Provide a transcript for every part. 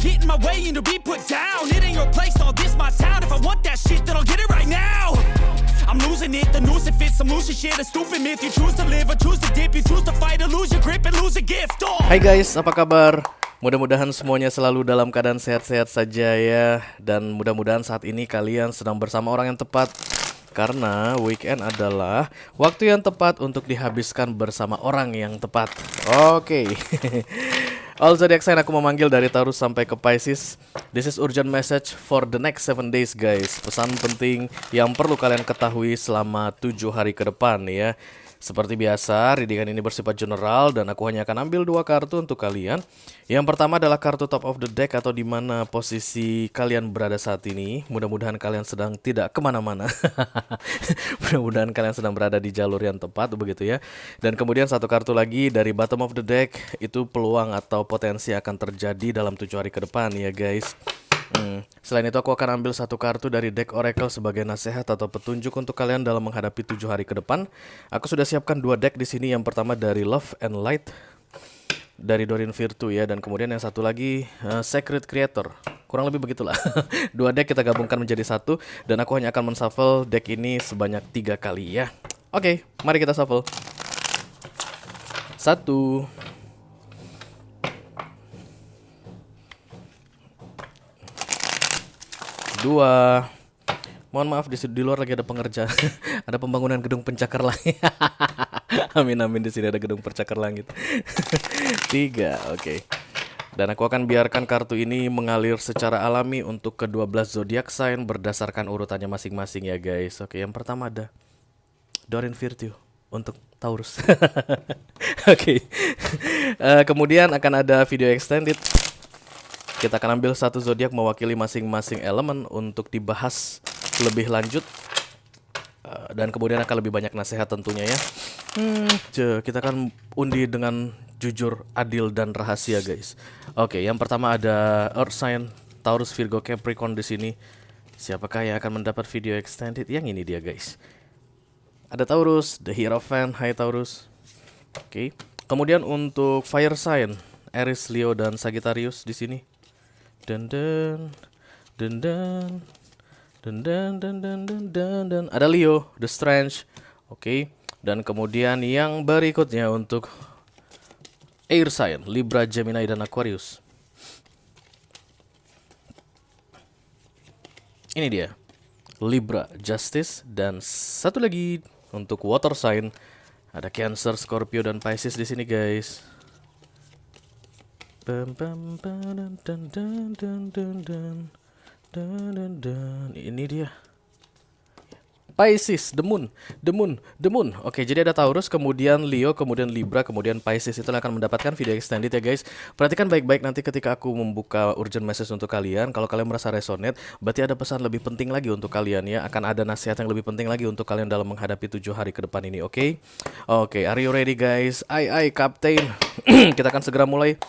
get in my way and to be put down. It ain't your place, all this my town. If I want that shit, then I'll get it right now. I'm losing it, the noose it fits. I'm losing shit, a stupid myth. You choose to live or choose to dip. You choose to fight or lose your grip and lose a gift. Oh. Hai guys, apa kabar? Mudah-mudahan semuanya selalu dalam keadaan sehat-sehat saja ya. Dan mudah-mudahan saat ini kalian sedang bersama orang yang tepat. Karena weekend adalah waktu yang tepat untuk dihabiskan bersama orang yang tepat. Oke. All zodiac sign aku memanggil dari Taurus sampai ke Pisces. This is urgent message for the next 7 days guys. Pesan penting yang perlu kalian ketahui selama 7 hari ke depan ya. Seperti biasa, readingan ini bersifat general dan aku hanya akan ambil 2 kartu untuk kalian. Yang pertama adalah kartu top of the deck atau di mana posisi kalian berada saat ini. Mudah-mudahan kalian sedang tidak kemana-mana. Mudah-mudahan kalian sedang berada di jalur yang tepat begitu ya. Dan kemudian satu kartu lagi dari bottom of the deck, itu peluang atau potensi akan terjadi dalam 7 hari ke depan ya guys. Selain itu aku akan ambil satu kartu dari deck Oracle sebagai nasihat atau petunjuk untuk kalian dalam menghadapi 7 hari ke depan. Aku sudah siapkan 2 deck di sini. Yang pertama dari Love and Light dari Doreen Virtue ya, dan kemudian yang satu lagi Sacred Creator. Kurang lebih begitulah. 2 deck kita gabungkan menjadi satu dan aku hanya akan men-shuffle deck ini sebanyak 3 kali ya. Oke, mari kita shuffle. 1 2. Mohon maaf di luar lagi ada pengerjaan. Ada pembangunan gedung pencakar langit. Amin di sini ada gedung pencakar langit. 3. Oke. Dan aku akan biarkan kartu ini mengalir secara alami untuk ke-12 zodiac sign berdasarkan urutannya masing-masing ya guys. Oke, yang pertama ada Doreen Virtue untuk Taurus. Oke. Kemudian akan ada video extended. Kita akan ambil satu zodiak mewakili masing-masing elemen untuk dibahas lebih lanjut. Dan kemudian akan lebih banyak nasihat tentunya ya. Kita akan undi dengan jujur, adil, dan rahasia guys. Oke, yang pertama ada Earth sign, Taurus, Virgo, Capricorn di sini. Siapakah yang akan mendapat video extended? Yang ini dia guys. Ada Taurus, The Hierophant, hai Taurus. Oke. Kemudian untuk Fire sign, Aries, Leo, dan Sagittarius di sini. Dan ada Leo, The Strange. Oke. Dan kemudian yang berikutnya untuk Air sign, Libra, Gemini, dan Aquarius. Ini dia, Libra, Justice, dan satu lagi untuk Water sign ada Cancer, Scorpio, dan Pisces di sini guys. Ini dia Pisces, the moon. Oke, jadi ada Taurus, kemudian Leo, kemudian Libra, kemudian Pisces. Itu akan mendapatkan video extended ya guys. Perhatikan baik-baik nanti ketika aku membuka urgent message untuk kalian. Kalau kalian merasa resonate, berarti ada pesan lebih penting lagi untuk kalian ya. Akan ada nasihat yang lebih penting lagi untuk kalian dalam menghadapi 7 hari ke depan ini, oke? Oke, are you ready guys? Ai, Captain. Kita akan segera mulai.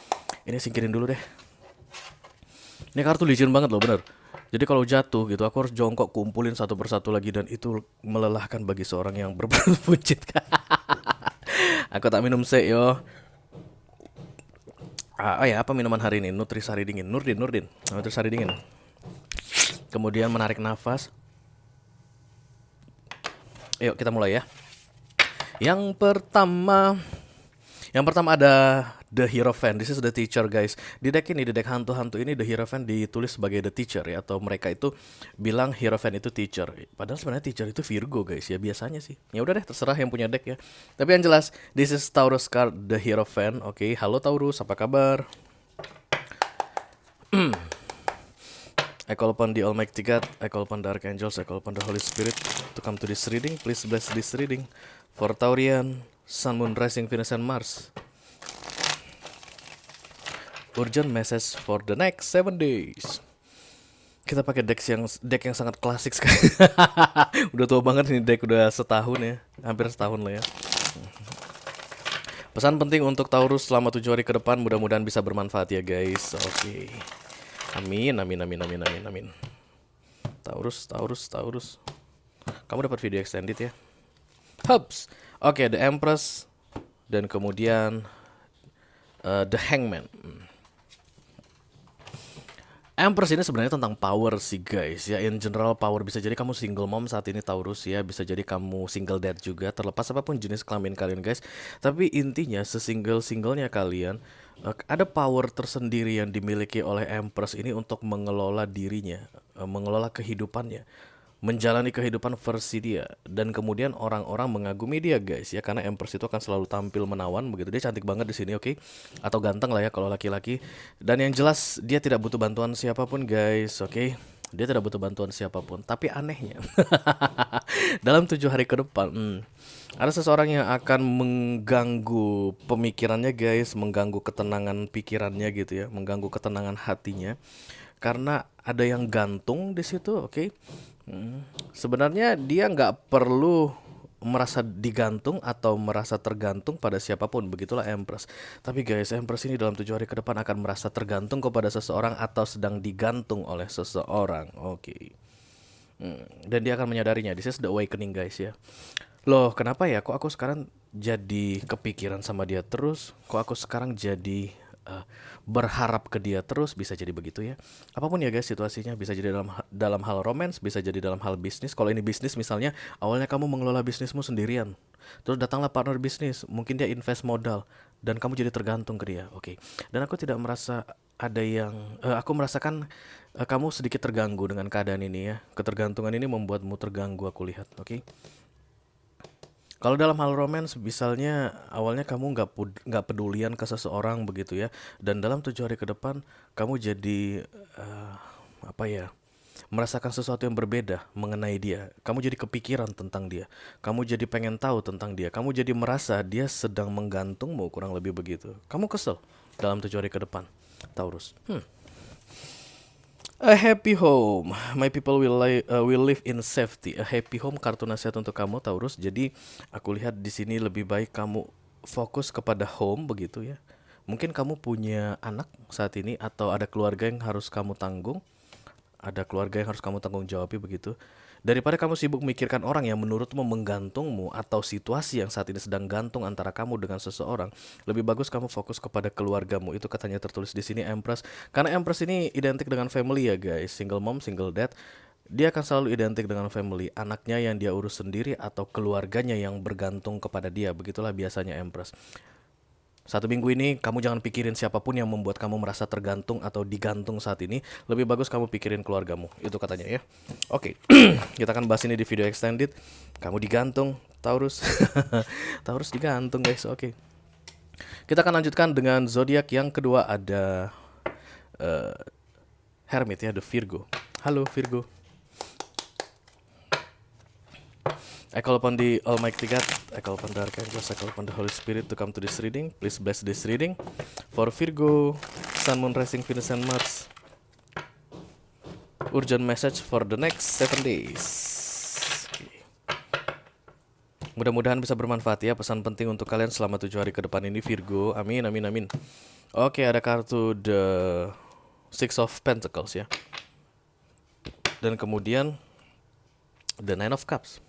Ini singkirin dulu deh. Ini kartu legend banget loh, bener. Jadi kalau jatuh gitu, aku harus jongkok kumpulin satu persatu lagi. Dan itu melelahkan bagi seorang yang berbadan buncit. Aku tak minum se yo. Apa minuman hari ini? Nutrisari dingin. Nurdin. Nutrisari dingin. Kemudian menarik nafas. Yuk kita mulai ya. Yang pertama ada The Hierophant. This is the teacher guys. Di deck ini, di deck hantu-hantu ini, The Hierophant ditulis sebagai the teacher ya. Atau mereka itu bilang Hierophant itu teacher. Padahal sebenarnya teacher itu Virgo guys ya, biasanya sih. Ya udah deh, terserah yang punya deck ya. Tapi yang jelas, this is Taurus card, The Hierophant. Oke, halo Taurus, apa kabar? I call upon the Almighty God, I call upon the Archangels, I call upon the Holy Spirit to come to this reading. Please bless this reading for Taurian, Sun, Moon, Rising, Venus, and Mars. Urgent message for the next 7 days. Kita pakai deck yang sangat klasik sekali. Udah tua banget ini deck, udah setahun ya, hampir setahun lah ya. Pesan penting untuk Taurus selama 7 hari ke depan, mudah-mudahan bisa bermanfaat ya guys. Oke. Amin. Taurus. Kamu dapat video extended ya. Hubs. Oke, The Empress dan kemudian The Hangman. Empress ini sebenarnya tentang power sih guys ya, in general power. Bisa jadi kamu single mom saat ini Taurus ya, bisa jadi kamu single dad juga, terlepas apapun jenis kelamin kalian guys. Tapi intinya sesingle-singlenya kalian ada power tersendiri yang dimiliki oleh Empress ini untuk mengelola dirinya, mengelola kehidupannya, menjalani kehidupan versi dia, dan kemudian orang-orang mengagumi dia guys ya, karena Empress itu akan selalu tampil menawan begitu. Dia cantik banget di sini, oke, atau ganteng lah ya kalau laki-laki. Dan yang jelas dia tidak butuh bantuan siapapun guys, oke. Dia tidak butuh bantuan siapapun. Tapi anehnya dalam 7 hari ke depan ada seseorang yang akan mengganggu pemikirannya guys, mengganggu ketenangan pikirannya gitu ya, mengganggu ketenangan hatinya, karena ada yang gantung di situ, oke. Sebenarnya dia nggak perlu merasa digantung atau merasa tergantung pada siapapun, begitulah Empress. Tapi guys, Empress ini dalam 7 hari ke depan akan merasa tergantung kepada seseorang atau sedang digantung oleh seseorang, oke. Dan dia akan menyadarinya. This is the awakening guys ya. Loh, kenapa ya? Kok aku sekarang jadi kepikiran sama dia terus? Kok aku sekarang jadi berharap ke dia terus? Bisa jadi begitu ya. Apapun ya guys situasinya, bisa jadi dalam hal romance, bisa jadi dalam hal bisnis. Kalau ini bisnis misalnya, awalnya kamu mengelola bisnismu sendirian, terus datanglah partner bisnis, mungkin dia invest modal dan kamu jadi tergantung ke dia, oke. Dan aku tidak merasa ada yang aku merasakan kamu sedikit terganggu dengan keadaan ini ya. Ketergantungan ini membuatmu terganggu, aku lihat, oke. Kalau dalam hal romance, misalnya awalnya kamu nggak pedulian ke seseorang begitu ya, dan dalam 7 hari ke depan kamu jadi apa ya, merasakan sesuatu yang berbeda mengenai dia. Kamu jadi kepikiran tentang dia, kamu jadi pengen tahu tentang dia, kamu jadi merasa dia sedang menggantungmu, kurang lebih begitu. Kamu kesel dalam 7 hari ke depan, Taurus. A happy home, my people will live in safety. A happy home, kartu nasihat untuk kamu Taurus. Jadi aku lihat di sini lebih baik kamu fokus kepada home begitu ya. Mungkin kamu punya anak saat ini, atau ada keluarga yang harus kamu tanggung, ada keluarga yang harus kamu tanggung jawabi begitu. Daripada kamu sibuk memikirkan orang yang menurutmu menggantungmu, atau situasi yang saat ini sedang gantung antara kamu dengan seseorang, lebih bagus kamu fokus kepada keluargamu. Itu katanya tertulis di sini Empress. Karena Empress ini identik dengan family ya guys, single mom, single dad. Dia akan selalu identik dengan family, anaknya yang dia urus sendiri atau keluarganya yang bergantung kepada dia. Begitulah biasanya Empress. 1 minggu ini kamu jangan pikirin siapapun yang membuat kamu merasa tergantung atau digantung saat ini. Lebih bagus kamu pikirin keluargamu. Itu katanya ya. Oke. Kita akan bahas ini di video extended. Kamu digantung, Taurus. Taurus digantung guys. Oke. Kita akan lanjutkan dengan zodiak yang kedua, ada Hermit ya, the Virgo. Halo Virgo. I call upon the Almighty God, I call upon the Archangels, I call upon the Holy Spirit to come to this reading. Please bless this reading for Virgo, Sun, Moon, Rising, Venus, and Mars. Urgent message for the next 7 days. Mudah-mudahan bisa bermanfaat ya, pesan penting untuk kalian selama 7 hari ke depan ini Virgo. Amin, amin, amin. Oke, ada kartu The Six of Pentacles ya. Dan kemudian The Nine of Cups.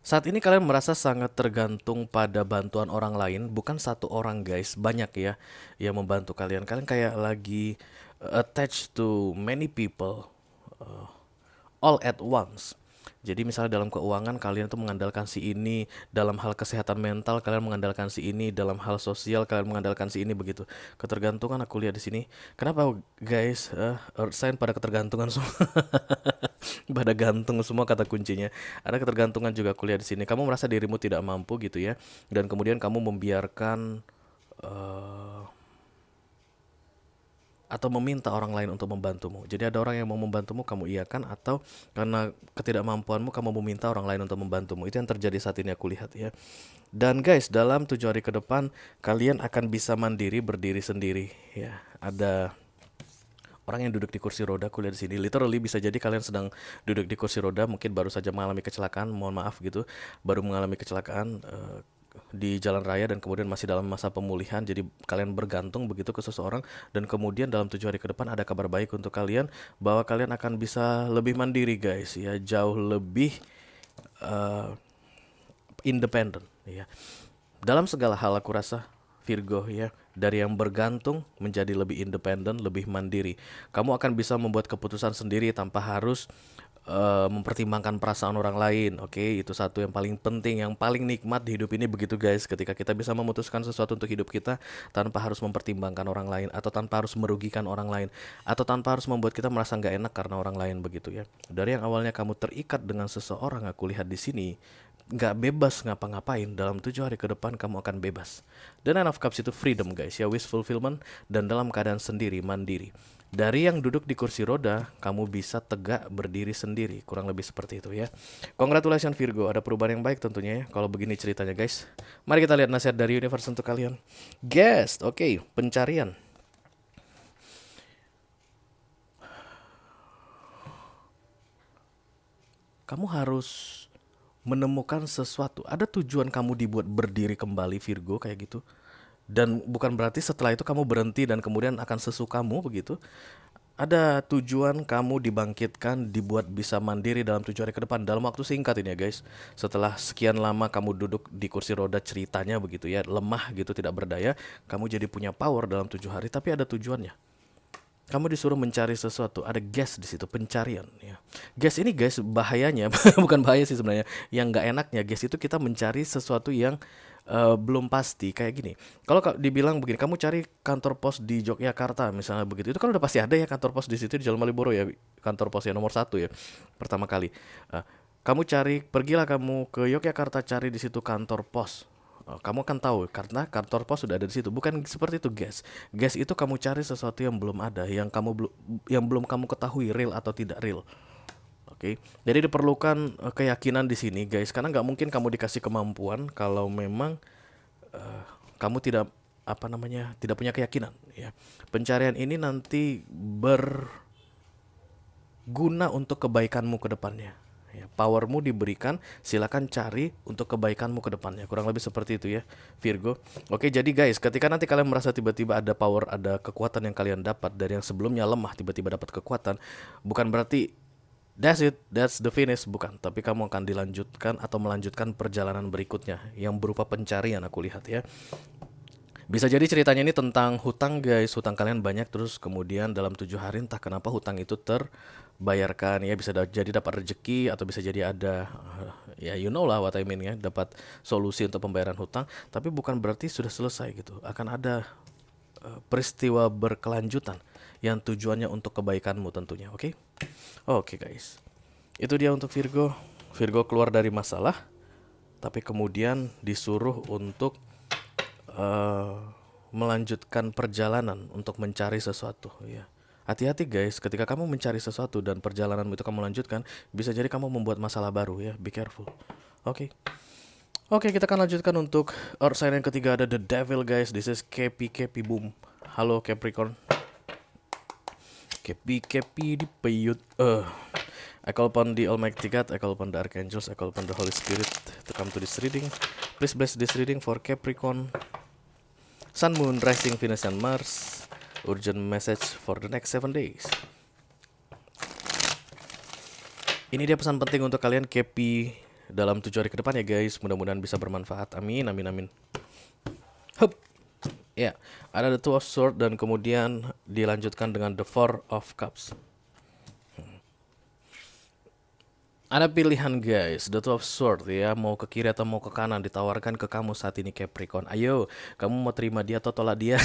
Saat ini kalian merasa sangat tergantung pada bantuan orang lain. Bukan satu orang guys, banyak ya yang membantu kalian. Kalian kayak lagi attached to many people all at once. Jadi misalnya dalam keuangan kalian tuh mengandalkan si ini, dalam hal kesehatan mental kalian mengandalkan si ini, dalam hal sosial kalian mengandalkan si ini begitu. Ketergantungan aku lihat di sini. Kenapa guys? Earth sign pada ketergantungan semua. Pada gantung semua kata kuncinya. Ada ketergantungan juga aku lihat di sini. Kamu merasa dirimu tidak mampu gitu ya, dan kemudian kamu membiarkan atau meminta orang lain untuk membantumu. Jadi ada orang yang mau membantumu, kamu iakan, atau karena ketidakmampuanmu kamu meminta orang lain untuk membantumu. Itu yang terjadi saat ini aku lihat ya. Dan guys, dalam 7 hari ke depan kalian akan bisa mandiri, berdiri sendiri ya. Ada orang yang duduk di kursi roda, aku lihat di sini. Literally bisa jadi kalian sedang duduk di kursi roda, mungkin baru saja mengalami kecelakaan, mohon maaf gitu, baru mengalami kecelakaan di jalan raya dan kemudian masih dalam masa pemulihan. Jadi kalian bergantung begitu ke seseorang, dan kemudian dalam 7 hari ke depan ada kabar baik untuk kalian bahwa kalian akan bisa lebih mandiri guys ya, jauh lebih independen ya. Dalam segala hal aku rasa Virgo ya. Dari yang bergantung menjadi lebih independen, lebih mandiri. Kamu akan bisa membuat keputusan sendiri tanpa harus mempertimbangkan perasaan orang lain. Oke, itu satu yang paling penting, yang paling nikmat di hidup ini begitu guys. Ketika kita bisa memutuskan sesuatu untuk hidup kita tanpa harus mempertimbangkan orang lain, atau tanpa harus merugikan orang lain, atau tanpa harus membuat kita merasa nggak enak karena orang lain begitu ya. Dari yang awalnya kamu terikat dengan seseorang, aku lihat di sini nggak bebas ngapa-ngapain, dalam 7 hari ke depan kamu akan bebas. Dan Nine of Cups itu freedom guys ya, wish fulfillment, dan dalam keadaan sendiri, mandiri. Dari yang duduk di kursi roda, kamu bisa tegak berdiri sendiri, kurang lebih seperti itu ya. Congratulations Virgo, ada perubahan yang baik tentunya ya, kalau begini ceritanya guys. Mari kita lihat nasihat dari universe untuk kalian. Guest, oke, pencarian. Kamu harus menemukan sesuatu. Ada tujuan kamu dibuat berdiri kembali Virgo kayak gitu. Dan bukan berarti setelah itu kamu berhenti dan kemudian akan sesukamu begitu. Ada tujuan kamu dibangkitkan, dibuat bisa mandiri dalam 7 hari ke depan. Dalam waktu singkat ini ya guys. Setelah sekian lama kamu duduk di kursi roda ceritanya begitu ya, lemah gitu, tidak berdaya, kamu jadi punya power dalam 7 hari, tapi ada tujuannya. Kamu disuruh mencari sesuatu, ada guess di situ, pencarian ya. Guess ini guys bahayanya bukan bahaya sih sebenarnya. Yang nggak enaknya guess itu kita mencari sesuatu yang belum pasti kayak gini. Kalau dibilang begini, kamu cari kantor pos di Yogyakarta misalnya begitu, itu kan udah pasti ada ya kantor pos di situ di Jalan Malioboro ya, kantor pos yang nomor 1 ya pertama kali. Kamu pergilah kamu ke Yogyakarta, cari di situ kantor pos. Kamu akan tahu karena kantor pos sudah ada di situ. Bukan seperti itu guys. Guys itu kamu cari sesuatu yang belum ada, yang belum kamu ketahui real atau tidak real. Oke. Jadi diperlukan keyakinan di sini guys, karena nggak mungkin kamu dikasih kemampuan kalau memang kamu tidak tidak punya keyakinan ya. Pencarian ini nanti berguna untuk kebaikanmu ke depannya. Ya, powermu diberikan, silakan cari untuk kebaikanmu ke depannya. Kurang lebih seperti itu ya Virgo. Oke, jadi guys, ketika nanti kalian merasa tiba-tiba ada power, ada kekuatan yang kalian dapat dari yang sebelumnya lemah, tiba-tiba dapat kekuatan, bukan berarti that's it, that's the finish, bukan. Tapi kamu akan dilanjutkan atau melanjutkan perjalanan berikutnya yang berupa pencarian, aku lihat ya. Bisa jadi ceritanya ini tentang hutang guys. Hutang kalian banyak, terus kemudian dalam 7 hari entah kenapa hutang itu terbayarkan ya. Bisa jadi dapat rezeki, atau bisa jadi ada ya you know lah what I mean ya, dapat solusi untuk pembayaran hutang. Tapi bukan berarti sudah selesai gitu. Akan ada peristiwa berkelanjutan yang tujuannya untuk kebaikanmu tentunya. Oke guys, itu dia untuk Virgo. Virgo keluar dari masalah, tapi kemudian disuruh untuk melanjutkan perjalanan untuk mencari sesuatu ya. Hati-hati guys, ketika kamu mencari sesuatu dan perjalananmu itu kamu lanjutkan, bisa jadi kamu membuat masalah baru ya. Be careful. Oke, kita akan lanjutkan untuk Earth sign yang ketiga, ada The Devil guys. This is Kepi boom. Halo Capricorn. Kepi di peyut. I call upon the Almighty God, I call upon the Archangels, I call upon the Holy Spirit to come to this reading. Please bless this reading for Capricorn, Sun, Moon, Rising, Venus, and Mars. Urgent message for the next 7 days. Ini dia pesan penting untuk kalian Kepi dalam 7 hari ke depan ya guys. Mudah-mudahan bisa bermanfaat. Amin. Hup. Ya, ada the Two of Swords dan kemudian dilanjutkan dengan the Four of Cups. Ada pilihan guys, the Two of Swords ya, mau ke kiri atau mau ke kanan ditawarkan ke kamu saat ini Capricorn. Ayo, kamu mau terima dia atau tolak dia?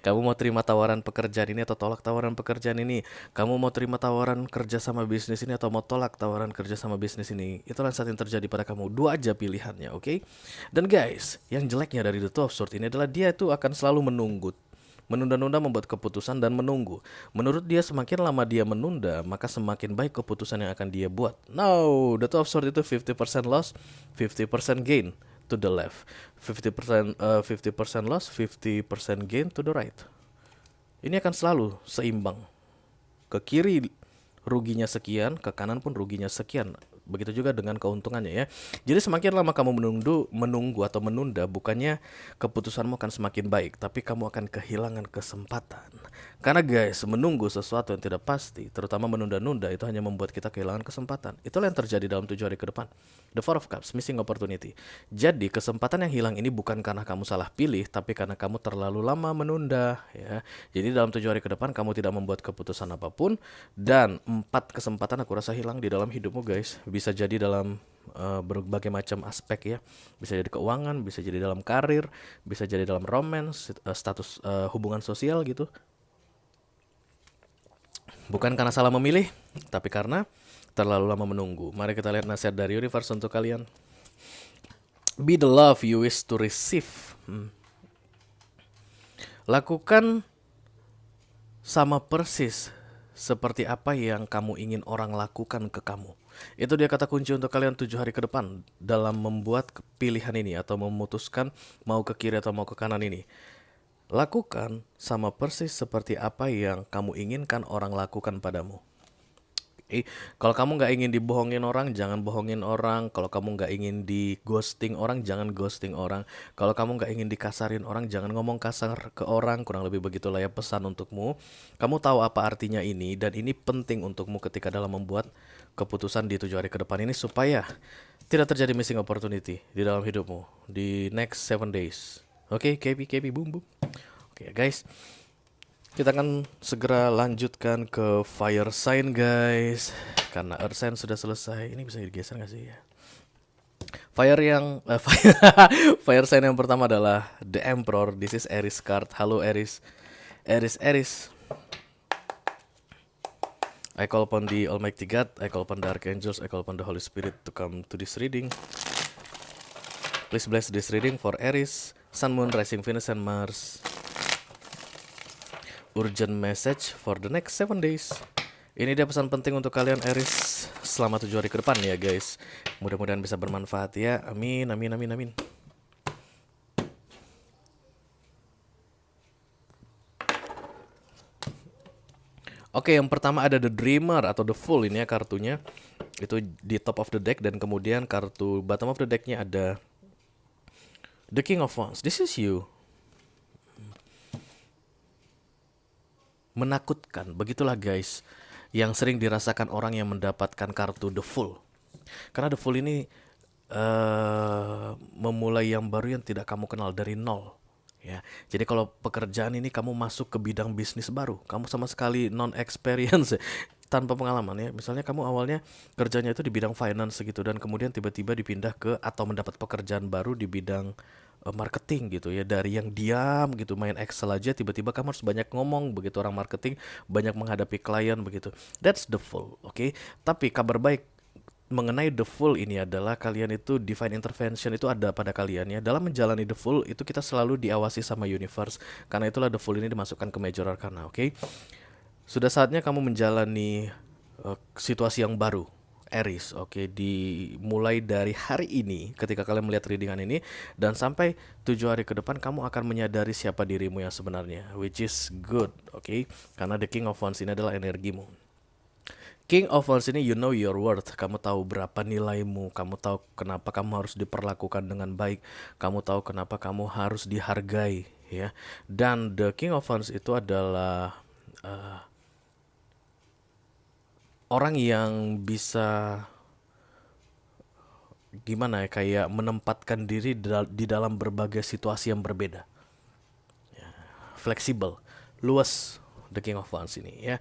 Kamu mau terima tawaran pekerjaan ini atau tolak tawaran pekerjaan ini? Kamu mau terima tawaran kerja sama bisnis ini atau mau tolak tawaran kerja sama bisnis ini? Itulah saat yang terjadi pada kamu. 2 aja pilihannya, oke? Dan guys, yang jeleknya dari the Two of Swords ini adalah dia itu akan selalu menunda-nunda membuat keputusan dan menunggu. Menurut dia semakin lama dia menunda, maka semakin baik keputusan yang akan dia buat. No, the Two of Swords itu 50% loss, 50% gain to the left. 50% loss, 50% gain to the right. Ini akan selalu seimbang. Ke kiri ruginya sekian, ke kanan pun ruginya sekian. Begitu juga dengan keuntungannya ya. Jadi semakin lama kamu menunggu atau menunda, bukannya keputusanmu akan semakin baik, tapi kamu akan kehilangan kesempatan. Karena guys, menunggu sesuatu yang tidak pasti, terutama menunda-nunda, itu hanya membuat kita kehilangan kesempatan. Itulah yang terjadi dalam 7 hari ke depan. The Four of Cups, missing opportunity. Jadi kesempatan yang hilang ini bukan karena kamu salah pilih, tapi karena kamu terlalu lama menunda, ya. Jadi dalam 7 hari ke depan kamu tidak membuat keputusan apapun, dan 4 kesempatan aku rasa hilang di dalam hidupmu guys. Bisa jadi dalam berbagai macam aspek ya. Bisa jadi keuangan, bisa jadi dalam karir, bisa jadi dalam romance, status hubungan sosial gitu. Bukan karena salah memilih, tapi karena terlalu lama menunggu. Mari kita lihat nasihat dari universe untuk kalian. Be the love you wish to receive. Lakukan sama persis seperti apa yang kamu ingin orang lakukan ke kamu. Itu dia kata kunci untuk kalian 7 hari ke depan dalam membuat pilihan ini atau memutuskan mau ke kiri atau mau ke kanan ini. Lakukan sama persis seperti apa yang kamu inginkan orang lakukan padamu. Kalau kamu nggak ingin dibohongin orang, jangan bohongin orang. Kalau kamu nggak ingin di ghosting orang, jangan ghosting orang. Kalau kamu nggak ingin dikasarin orang, jangan ngomong kasar ke orang. Kurang lebih begitulah ya pesan untukmu. Kamu tahu apa artinya ini, dan ini penting untukmu ketika dalam membuat keputusan di 7 hari ke depan ini, supaya tidak terjadi missing opportunity di dalam hidupmu di next 7 days. Oke, KP, boom. Oke guys, kita akan segera lanjutkan ke fire sign guys. Karena earth sign sudah selesai. Ini bisa digeser gak sih ya? Fire sign yang pertama adalah The Emperor. This is Aries card. Halo Aries. Aries. I call upon the Almighty God, I call upon the Archangels, I call upon the Holy Spirit to come to this reading. Please bless this reading for Aries, Sun, Moon, Rising, Venus, and Mars. Urgent message for the next 7 days. Ini dia pesan penting untuk kalian Aries selama 7 hari ke depan ya guys. Mudah-mudahan bisa bermanfaat ya. Amin. Oke, yang pertama ada The Dreamer atau The Fool ini ya kartunya. Itu di top of the deck, dan kemudian kartu bottom of the decknya ada The King of Wands. This is you. Menakutkan, begitulah guys yang sering dirasakan orang yang mendapatkan kartu The Fool. Karena The Fool ini memulai yang baru yang tidak kamu kenal dari nol. Ya, jadi kalau pekerjaan ini kamu masuk ke bidang bisnis baru, kamu sama sekali non experience, tanpa pengalaman ya. Misalnya kamu awalnya kerjanya itu di bidang finance gitu, dan kemudian tiba-tiba dipindah ke atau mendapat pekerjaan baru di bidang marketing gitu ya. Dari yang diam gitu main Excel aja, tiba-tiba kamu harus banyak ngomong begitu orang marketing, banyak menghadapi klien begitu. That's the Fool, oke? Tapi kabar baik mengenai The Fool ini adalah kalian itu divine intervention itu ada pada kalian ya. Dalam menjalani The Fool itu kita selalu diawasi sama universe. Karena itulah The Fool ini dimasukkan ke Major Arcana, oke? Sudah saatnya kamu menjalani situasi yang baru, Aries, oke? Dimulai dari hari ini ketika kalian melihat readingan ini dan sampai 7 hari ke depan kamu akan menyadari siapa dirimu yang sebenarnya, which is good, oke? Karena The King of Wands ini adalah energimu. King of Wands ini, you know your worth. Kamu tahu berapa nilaimu. Kamu tahu kenapa kamu harus diperlakukan dengan baik. Kamu tahu kenapa kamu harus dihargai, ya. Dan the King of Wands itu adalah orang yang bisa gimana ya, kayak menempatkan diri di dalam berbagai situasi yang berbeda. Ya, fleksibel, luas. The King of Wands ini ya.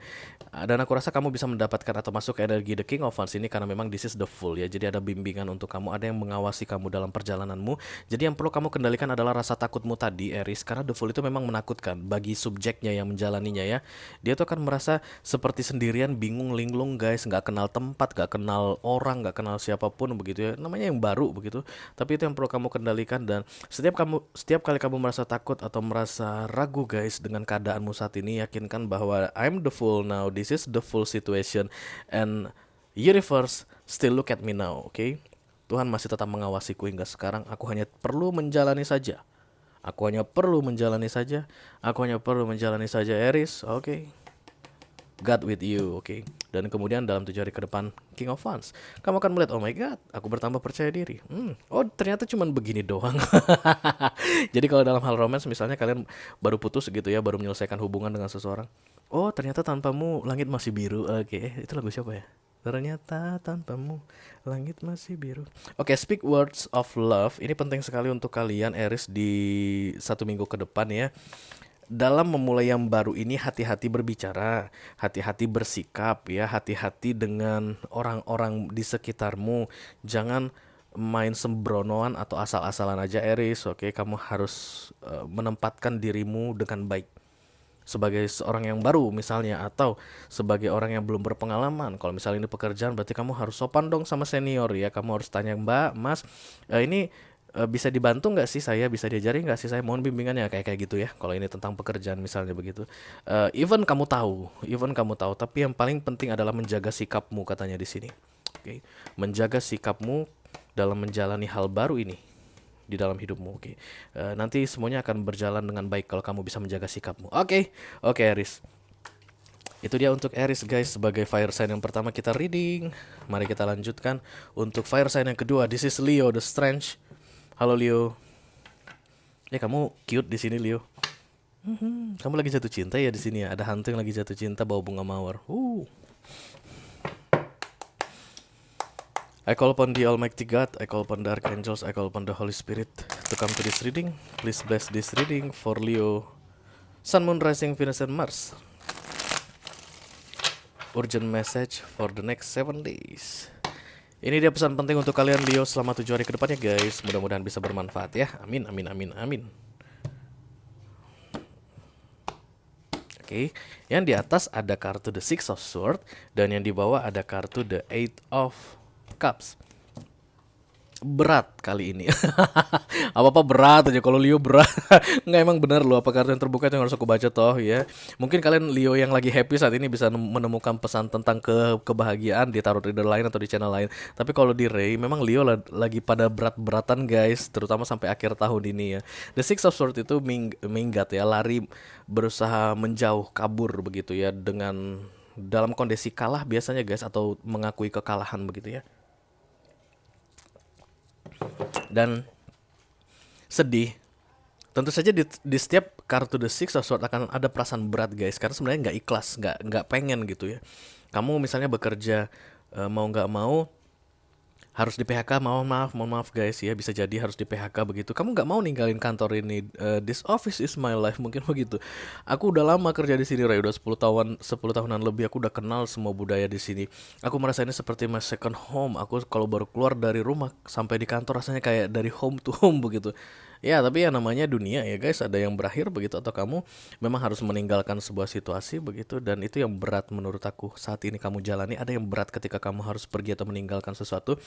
Dan aku rasa kamu bisa mendapatkan atau masuk ke energi The King of Wands ini karena memang this is the Fool ya. Jadi ada bimbingan untuk kamu, ada yang mengawasi kamu dalam perjalananmu. Jadi yang perlu kamu kendalikan adalah rasa takutmu tadi Aries, karena The Fool itu memang menakutkan bagi subjeknya yang menjalaninya ya. Dia tuh akan merasa seperti sendirian, bingung, linglung guys, nggak kenal tempat, nggak kenal orang, nggak kenal siapapun begitu ya. Namanya yang baru begitu. Tapi itu yang perlu kamu kendalikan, dan setiap kali kamu merasa takut atau merasa ragu guys dengan keadaanmu saat ini, yakinkan bahwa I'm the Fool now. This is the Fool situation and universe still look at me now, okay? Tuhan masih tetap mengawasiku hingga sekarang. Aku hanya perlu menjalani saja. Aku hanya perlu menjalani saja, Aries, okay? God with you, oke. Dan kemudian dalam 7 hari ke depan, King of Wands, kamu akan melihat, oh my God, aku bertambah percaya diri. Oh ternyata cuman begini doang. Jadi kalau dalam hal romance, misalnya kalian baru putus gitu ya, baru menyelesaikan hubungan dengan seseorang. Oh ternyata tanpamu langit masih biru. Oke, itu lagu siapa ya? Ternyata tanpamu langit masih biru. Oke, speak words of love. Ini penting sekali untuk kalian Aries di 1 minggu ke depan ya. Dalam memulai yang baru ini, hati-hati berbicara, hati-hati bersikap ya, hati-hati dengan orang-orang di sekitarmu. Jangan main sembronoan atau asal-asalan aja Aries, oke? Kamu harus menempatkan dirimu dengan baik sebagai seorang yang baru misalnya, atau sebagai orang yang belum berpengalaman. Kalau misalnya ini pekerjaan, berarti kamu harus sopan dong sama senior ya. Kamu harus tanya, Mbak, Mas, ini bisa dibantu nggak sih saya, bisa diajari nggak sih saya, mohon bimbingannya, kayak gitu ya. Kalau ini tentang pekerjaan misalnya begitu. Even kamu tahu, tapi yang paling penting adalah menjaga sikapmu katanya di sini. Oke, menjaga sikapmu dalam menjalani hal baru ini di dalam hidupmu. Oke. Nanti semuanya akan berjalan dengan baik kalau kamu bisa menjaga sikapmu. Oke, Aries. Itu dia untuk Aries guys, sebagai fire sign yang pertama kita reading. Mari kita lanjutkan untuk fire sign yang kedua. This is Leo the Strange. Halo Leo. Kamu cute di sini Leo. Kamu lagi jatuh cinta ya di sini ya. Ada hantu yang lagi jatuh cinta bawa bunga mawar. I call upon the Almighty God, I call upon the Archangels, I call upon the Holy Spirit to come to this reading. Please bless this reading for Leo, Sun, Moon, Rising, Venus, and Mars. Urgent message for the next 7 days. Ini dia pesan penting untuk kalian Leo selama 7 hari ke depannya guys. Mudah-mudahan bisa bermanfaat ya. Amin, amin, amin, amin. Oke, yang di atas ada kartu The Six of Swords, dan yang di bawah ada kartu The Eight of Cups. Berat kali ini. Apa-apa berat aja kalau Leo berat. Nggak, emang benar loh, apa kartu yang terbuka itu yang harus aku baca toh ya. Mungkin kalian Leo yang lagi happy saat ini bisa menemukan pesan tentang kebahagiaan di tarot reader lain atau di channel lain. Tapi kalau di Ray memang Leo lagi pada berat-beratan guys, terutama sampai akhir tahun ini ya. The Six of Swords itu minggat ya, lari, berusaha menjauh, kabur begitu ya, dengan dalam kondisi kalah biasanya guys, atau mengakui kekalahan begitu ya. Dan sedih. Tentu saja di setiap kartu The Six of Swords akan ada perasaan berat guys, karena sebenarnya nggak ikhlas, nggak pengen gitu ya. Kamu misalnya bekerja, mau nggak mau harus di PHK, mohon maaf guys ya, bisa jadi harus di PHK begitu. Kamu nggak mau ninggalin kantor ini. This office is my life, mungkin begitu. Aku udah lama kerja di sini, Ray, udah 10 tahunan lebih. Aku udah kenal semua budaya di sini. Aku merasa ini seperti my second home. Aku kalau baru keluar dari rumah sampai di kantor rasanya kayak dari home to home begitu. Ya, tapi ya namanya dunia ya guys, ada yang berakhir begitu, atau kamu memang harus meninggalkan sebuah situasi begitu, dan itu yang berat menurut aku saat ini kamu jalani. Ada yang berat ketika kamu harus pergi atau meninggalkan sesuatu.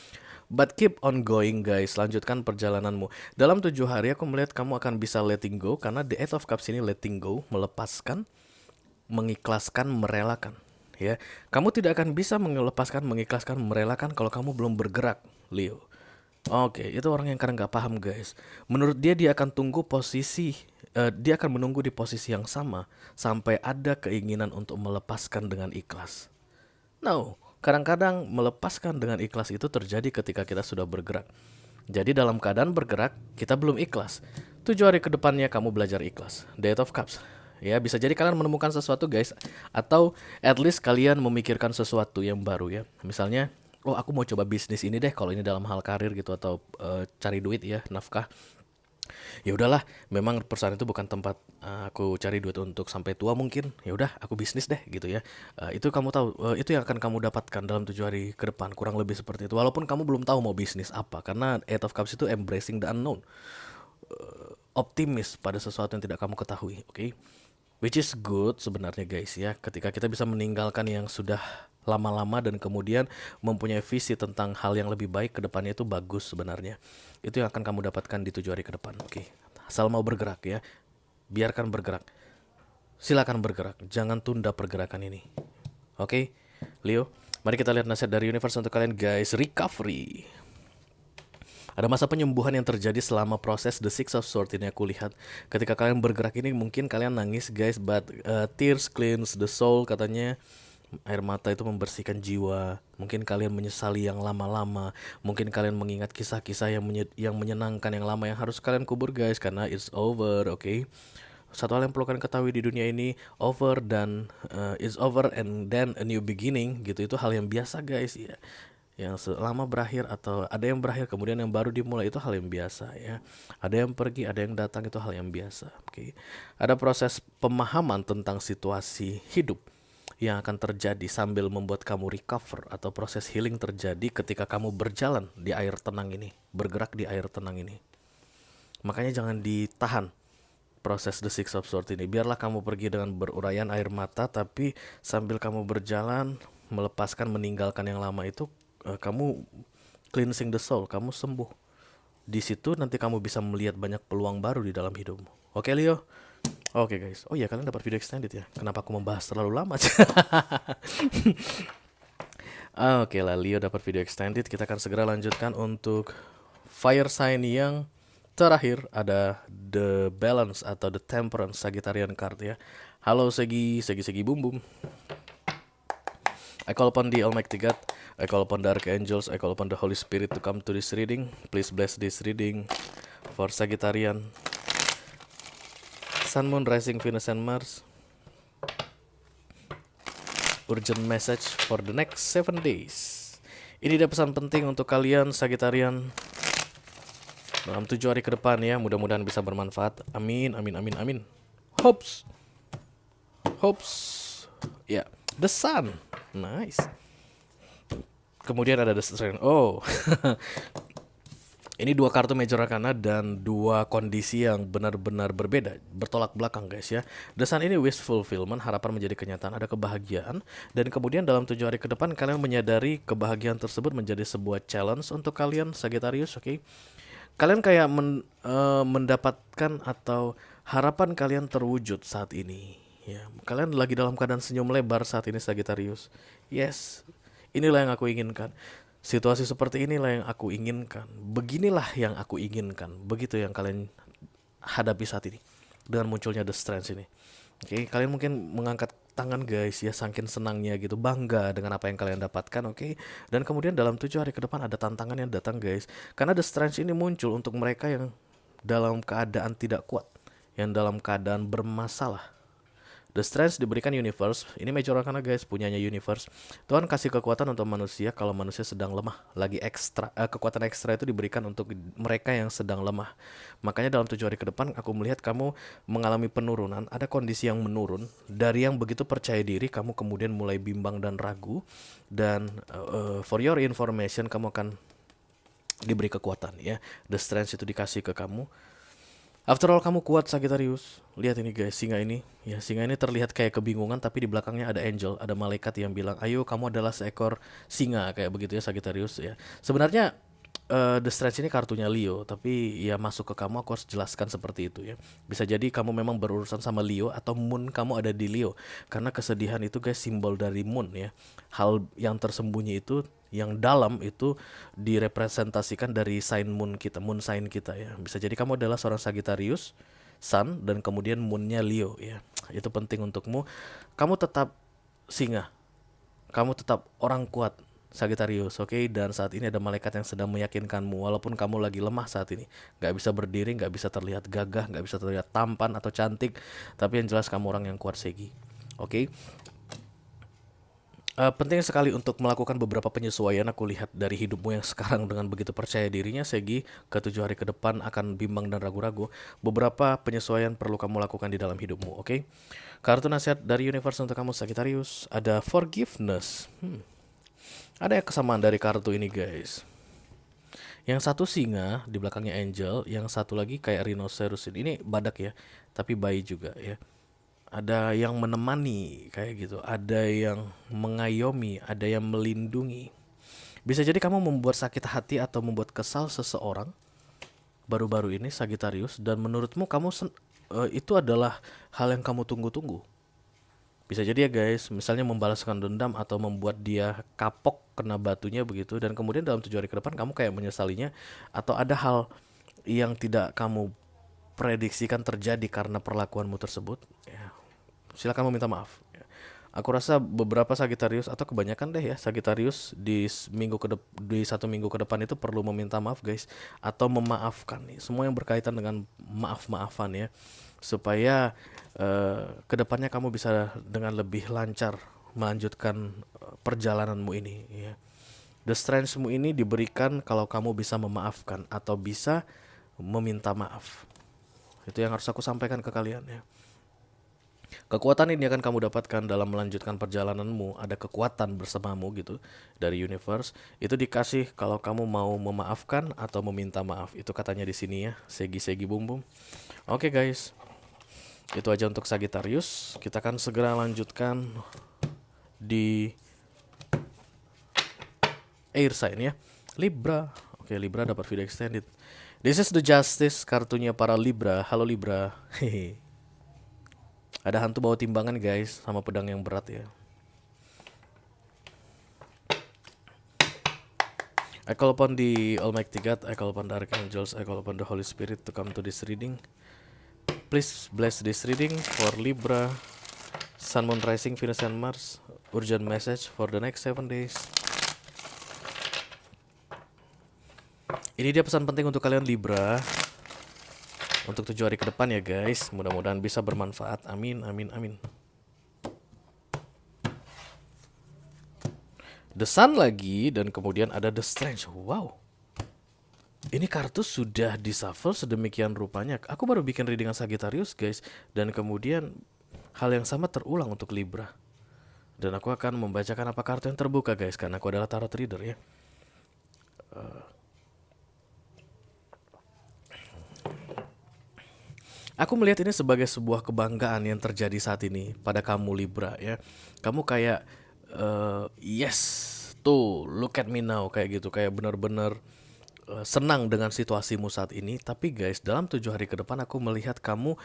But keep on going guys, lanjutkan perjalananmu. Dalam 7 hari aku melihat kamu akan bisa letting go, karena the Eight of Cups ini letting go, melepaskan, mengikhlaskan, merelakan. Ya, kamu tidak akan bisa melepaskan, mengikhlaskan, merelakan kalau kamu belum bergerak, Leo. Oke, itu orang yang kadang nggak paham guys. Menurut dia akan tunggu posisi, dia akan menunggu di posisi yang sama sampai ada keinginan untuk melepaskan dengan ikhlas. No, kadang-kadang melepaskan dengan ikhlas itu terjadi ketika kita sudah bergerak. Jadi dalam keadaan bergerak, kita belum ikhlas. 7 hari ke depannya kamu belajar ikhlas. The Eight of Cups. Ya, bisa jadi kalian menemukan sesuatu guys, atau at least kalian memikirkan sesuatu yang baru ya. Misalnya, oh aku mau coba bisnis ini deh, kalau ini dalam hal karir gitu, atau cari duit ya, nafkah. Ya udahlah, memang perusahaan itu bukan tempat aku cari duit untuk sampai tua mungkin. Ya udah, aku bisnis deh gitu ya. Itu kamu tahu, itu yang akan kamu dapatkan dalam 7 hari ke depan, kurang lebih seperti itu. Walaupun kamu belum tahu mau bisnis apa, karena Eight of Cups itu embracing the unknown, optimis pada sesuatu yang tidak kamu ketahui, oke? Which is good sebenarnya guys ya, ketika kita bisa meninggalkan yang sudah lama-lama dan kemudian mempunyai visi tentang hal yang lebih baik ke depannya, itu bagus sebenarnya. Itu yang akan kamu dapatkan di 7 hari ke depan. Oke. Asal mau bergerak ya, biarkan bergerak. Silakan bergerak, jangan tunda pergerakan ini. Oke, Leo, mari kita lihat nasihat dari universe untuk kalian guys. Recovery. Ada masa penyembuhan yang terjadi selama proses The Six of Swords ini aku lihat. Ketika kalian bergerak ini mungkin kalian nangis guys, but tears cleanse the soul katanya. Air mata itu membersihkan jiwa. Mungkin kalian menyesali yang lama-lama. Mungkin kalian mengingat kisah-kisah yang menyenangkan yang lama yang harus kalian kubur guys, karena it's over, oke? Satu hal yang perlu kalian ketahui di dunia ini, over dan it's over and then a new beginning gitu, itu hal yang biasa guys ya. Yang selama berakhir atau ada yang berakhir kemudian yang baru dimulai, itu hal yang biasa ya. Ada yang pergi, ada yang datang, itu hal yang biasa, oke? Ada proses pemahaman tentang situasi hidup yang akan terjadi sambil membuat kamu recover, atau proses healing terjadi ketika kamu berjalan di air tenang ini, bergerak di air tenang ini. Makanya jangan ditahan proses The Six of Swords ini. Biarlah kamu pergi dengan berurayan air mata, tapi sambil kamu berjalan, melepaskan, meninggalkan yang lama itu, kamu cleansing the soul, kamu sembuh. Di situ nanti kamu bisa melihat banyak peluang baru di dalam hidupmu. Oke Leo? Oke guys. Oh iya, kalian dapat video extended ya. Kenapa aku membahas terlalu lama? Oke lah, Leo dapat video extended. Kita akan segera lanjutkan untuk fire sign yang terakhir. Ada The Balance atau The Temperance Sagittarian card ya. Halo Segi Bum Bum. I call upon the Almighty God, I call upon the Archangels, I call upon the Holy Spirit to come to this reading. Please bless this reading for Sagittarian, Sun, Moon, Rising, Venus, and Mars. Urgent message for the next 7 days. Ini ada pesan penting untuk kalian Sagittarian dalam 7 hari ke depan ya. Mudah-mudahan bisa bermanfaat. Amin, amin, amin, amin. Hopes. Ya, The Sun. Nice. Kemudian ada The Strength. Oh. Ini 2 kartu Major Arcana dan 2 kondisi yang benar-benar berbeda, bertolak belakang guys ya. The Sun ini wish fulfillment, harapan menjadi kenyataan, ada kebahagiaan. Dan kemudian dalam 7 hari ke depan kalian menyadari kebahagiaan tersebut menjadi sebuah challenge untuk kalian Sagittarius, oke? Kalian kayak mendapatkan atau harapan kalian terwujud saat ini. Ya, kalian lagi dalam keadaan senyum lebar saat ini Sagittarius. Yes, inilah yang aku inginkan. Situasi seperti inilah yang aku inginkan. Beginilah yang aku inginkan. Begitu yang kalian hadapi saat ini dengan munculnya The Strength ini. Oke, kalian mungkin mengangkat tangan guys ya, saking senangnya gitu, bangga dengan apa yang kalian dapatkan, oke? Dan kemudian dalam 7 hari ke depan ada tantangan yang datang guys. Karena The Strength ini muncul untuk mereka yang dalam keadaan tidak kuat, yang dalam keadaan bermasalah. The Strength diberikan universe. Ini Major Arcana guys, punyanya universe. Tuhan kasih kekuatan untuk manusia kalau manusia sedang lemah. Lagi ekstra, kekuatan ekstra itu diberikan untuk mereka yang sedang lemah. Makanya dalam 7 hari ke depan aku melihat kamu mengalami penurunan. Ada kondisi yang menurun. Dari yang begitu percaya diri, kamu kemudian mulai bimbang dan ragu. Dan for your information, kamu akan diberi kekuatan ya. The Strength itu dikasih ke kamu. After all, kamu kuat Sagittarius. Lihat ini guys, singa ini. Ya, singa ini terlihat kayak kebingungan, tapi di belakangnya ada angel, ada malaikat yang bilang, ayo kamu adalah seekor singa, kayak begitu ya Sagittarius ya. Sebenarnya The Strength ini kartunya Leo, tapi ya masuk ke kamu, aku harus jelaskan seperti itu ya. Bisa jadi kamu memang berurusan sama Leo atau Moon kamu ada di Leo. Karena kesedihan itu guys simbol dari Moon ya. Hal yang tersembunyi itu, yang dalam itu direpresentasikan dari sign Moon kita, Moon sign kita ya. Bisa jadi kamu adalah seorang Sagittarius, Sun, dan kemudian Moonnya Leo ya. Itu penting untukmu. Kamu tetap singa, kamu tetap orang kuat Sagittarius, oke? Dan saat ini ada malaikat yang sedang meyakinkanmu, walaupun kamu lagi lemah saat ini, gak bisa berdiri, gak bisa terlihat gagah, gak bisa terlihat tampan atau cantik, tapi yang jelas kamu orang yang kuat Segi, oke? Penting sekali untuk melakukan beberapa penyesuaian. Aku lihat dari hidupmu yang sekarang dengan begitu percaya dirinya Segi, ke 7 hari ke depan akan bimbang dan ragu-ragu. Beberapa penyesuaian perlu kamu lakukan di dalam hidupmu, oke? Kartu nasihat dari universe untuk kamu Sagittarius, ada forgiveness. Ada kesamaan dari kartu ini guys. Yang satu singa, di belakangnya angel. Yang satu lagi kayak rhinoceros. Ini badak ya, tapi bayi juga ya. Ada yang menemani kayak gitu. Ada yang mengayomi, ada yang melindungi. Bisa jadi kamu membuat sakit hati atau membuat kesal seseorang baru-baru ini Sagittarius. Dan menurutmu kamu itu adalah hal yang kamu tunggu-tunggu. Bisa jadi ya guys, misalnya membalaskan dendam atau membuat dia kapok kena batunya begitu, dan kemudian dalam 7 hari ke depan kamu kayak menyesalinya, atau ada hal yang tidak kamu prediksikan terjadi karena perlakuanmu tersebut, ya, silakan meminta maaf. Aku rasa beberapa Sagittarius atau kebanyakan deh ya Sagittarius di 1 minggu ke depan itu perlu meminta maaf guys, atau memaafkan nih. Semua yang berkaitan dengan maaf-maafan ya, supaya kedepannya kamu bisa dengan lebih lancar melanjutkan perjalananmu ini ya. The strength-mu ini diberikan kalau kamu bisa memaafkan atau bisa meminta maaf. Itu yang harus aku sampaikan ke kalian ya. Kekuatan ini akan kamu dapatkan dalam melanjutkan perjalananmu. Ada kekuatan bersamamu gitu dari universe. Itu dikasih kalau kamu mau memaafkan atau meminta maaf. Itu katanya di sini ya, segi-segi bum bum. Oke guys, itu aja untuk Sagittarius. Kita akan segera lanjutkan di air sign ya, Libra. Oke, Libra dapat video extended. This is the Justice, kartunya para Libra. Halo Libra. Hehe. Ada hantu bawa timbangan guys, sama pedang yang berat ya. I call upon the Almighty God, I call upon the Archangels, I call upon the Holy Spirit to come to this reading. Please bless this reading for Libra, Sun, Moon, Rising, Venus, and Mars. Urgent message for the next 7 days. Ini dia pesan penting untuk kalian Libra untuk 7 hari ke depan ya guys. Mudah-mudahan bisa bermanfaat. Amin, amin, amin. The Sun lagi, dan kemudian ada The Strange. Wow, ini kartu sudah dishuffle sedemikian rupanya. Aku baru bikin readingan Sagittarius guys, dan kemudian hal yang sama terulang untuk Libra. Dan aku akan membacakan apa kartu yang terbuka guys, karena aku adalah tarot reader ya. Aku melihat ini sebagai sebuah kebanggaan yang terjadi saat ini pada kamu Libra ya. Kamu kayak yes, tuh look at me now, kayak gitu, kayak benar-benar senang dengan situasimu saat ini. Tapi guys, dalam 7 hari ke depan aku melihat kamu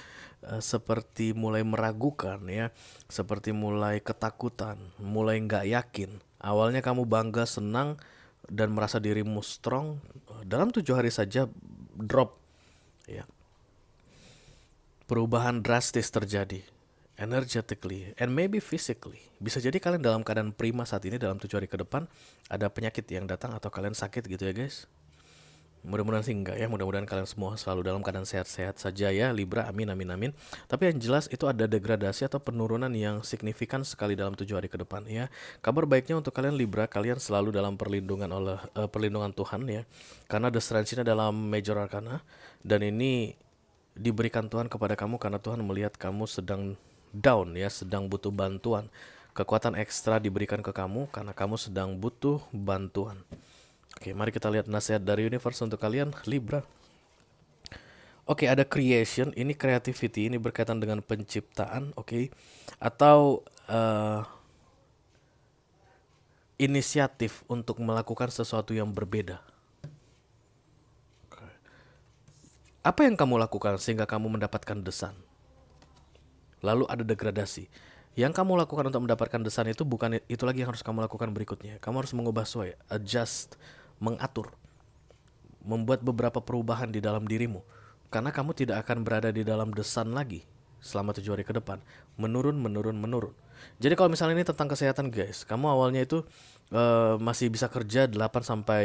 seperti mulai meragukan ya, seperti mulai ketakutan, mulai nggak yakin. Awalnya kamu bangga, senang, dan merasa dirimu strong. Dalam 7 hari saja drop ya. Perubahan drastis terjadi energetically and maybe physically. Bisa jadi kalian dalam keadaan prima saat ini dalam 7 hari ke depan. Ada penyakit yang datang atau kalian sakit gitu ya guys. Mudah-mudahan sih enggak ya. Mudah-mudahan kalian semua selalu dalam keadaan sehat-sehat saja ya Libra. Amin, amin, amin. Tapi yang jelas itu ada degradasi atau penurunan yang signifikan sekali dalam 7 hari ke depan ya. Kabar baiknya untuk kalian Libra, kalian selalu dalam perlindungan Tuhan ya. Karena The Strength ini dalam Major Arcana, dan ini diberikan Tuhan kepada kamu karena Tuhan melihat kamu sedang down ya, sedang butuh bantuan. Kekuatan ekstra diberikan ke kamu karena kamu sedang butuh bantuan. Oke, mari kita lihat nasihat dari universe untuk kalian Libra. Oke, ada creation, ini creativity, ini berkaitan dengan penciptaan, oke. Atau inisiatif untuk melakukan sesuatu yang berbeda. Apa yang kamu lakukan sehingga kamu mendapatkan desan? Lalu ada degradasi. Yang kamu lakukan untuk mendapatkan desan itu bukan itu lagi yang harus kamu lakukan berikutnya. Kamu harus mengubah sesuai, adjust, mengatur, membuat beberapa perubahan di dalam dirimu. Karena kamu tidak akan berada di dalam desan lagi selama 7 hari ke depan. Menurun. Jadi kalau misalnya ini tentang kesehatan guys, kamu awalnya itu masih bisa kerja 8 sampai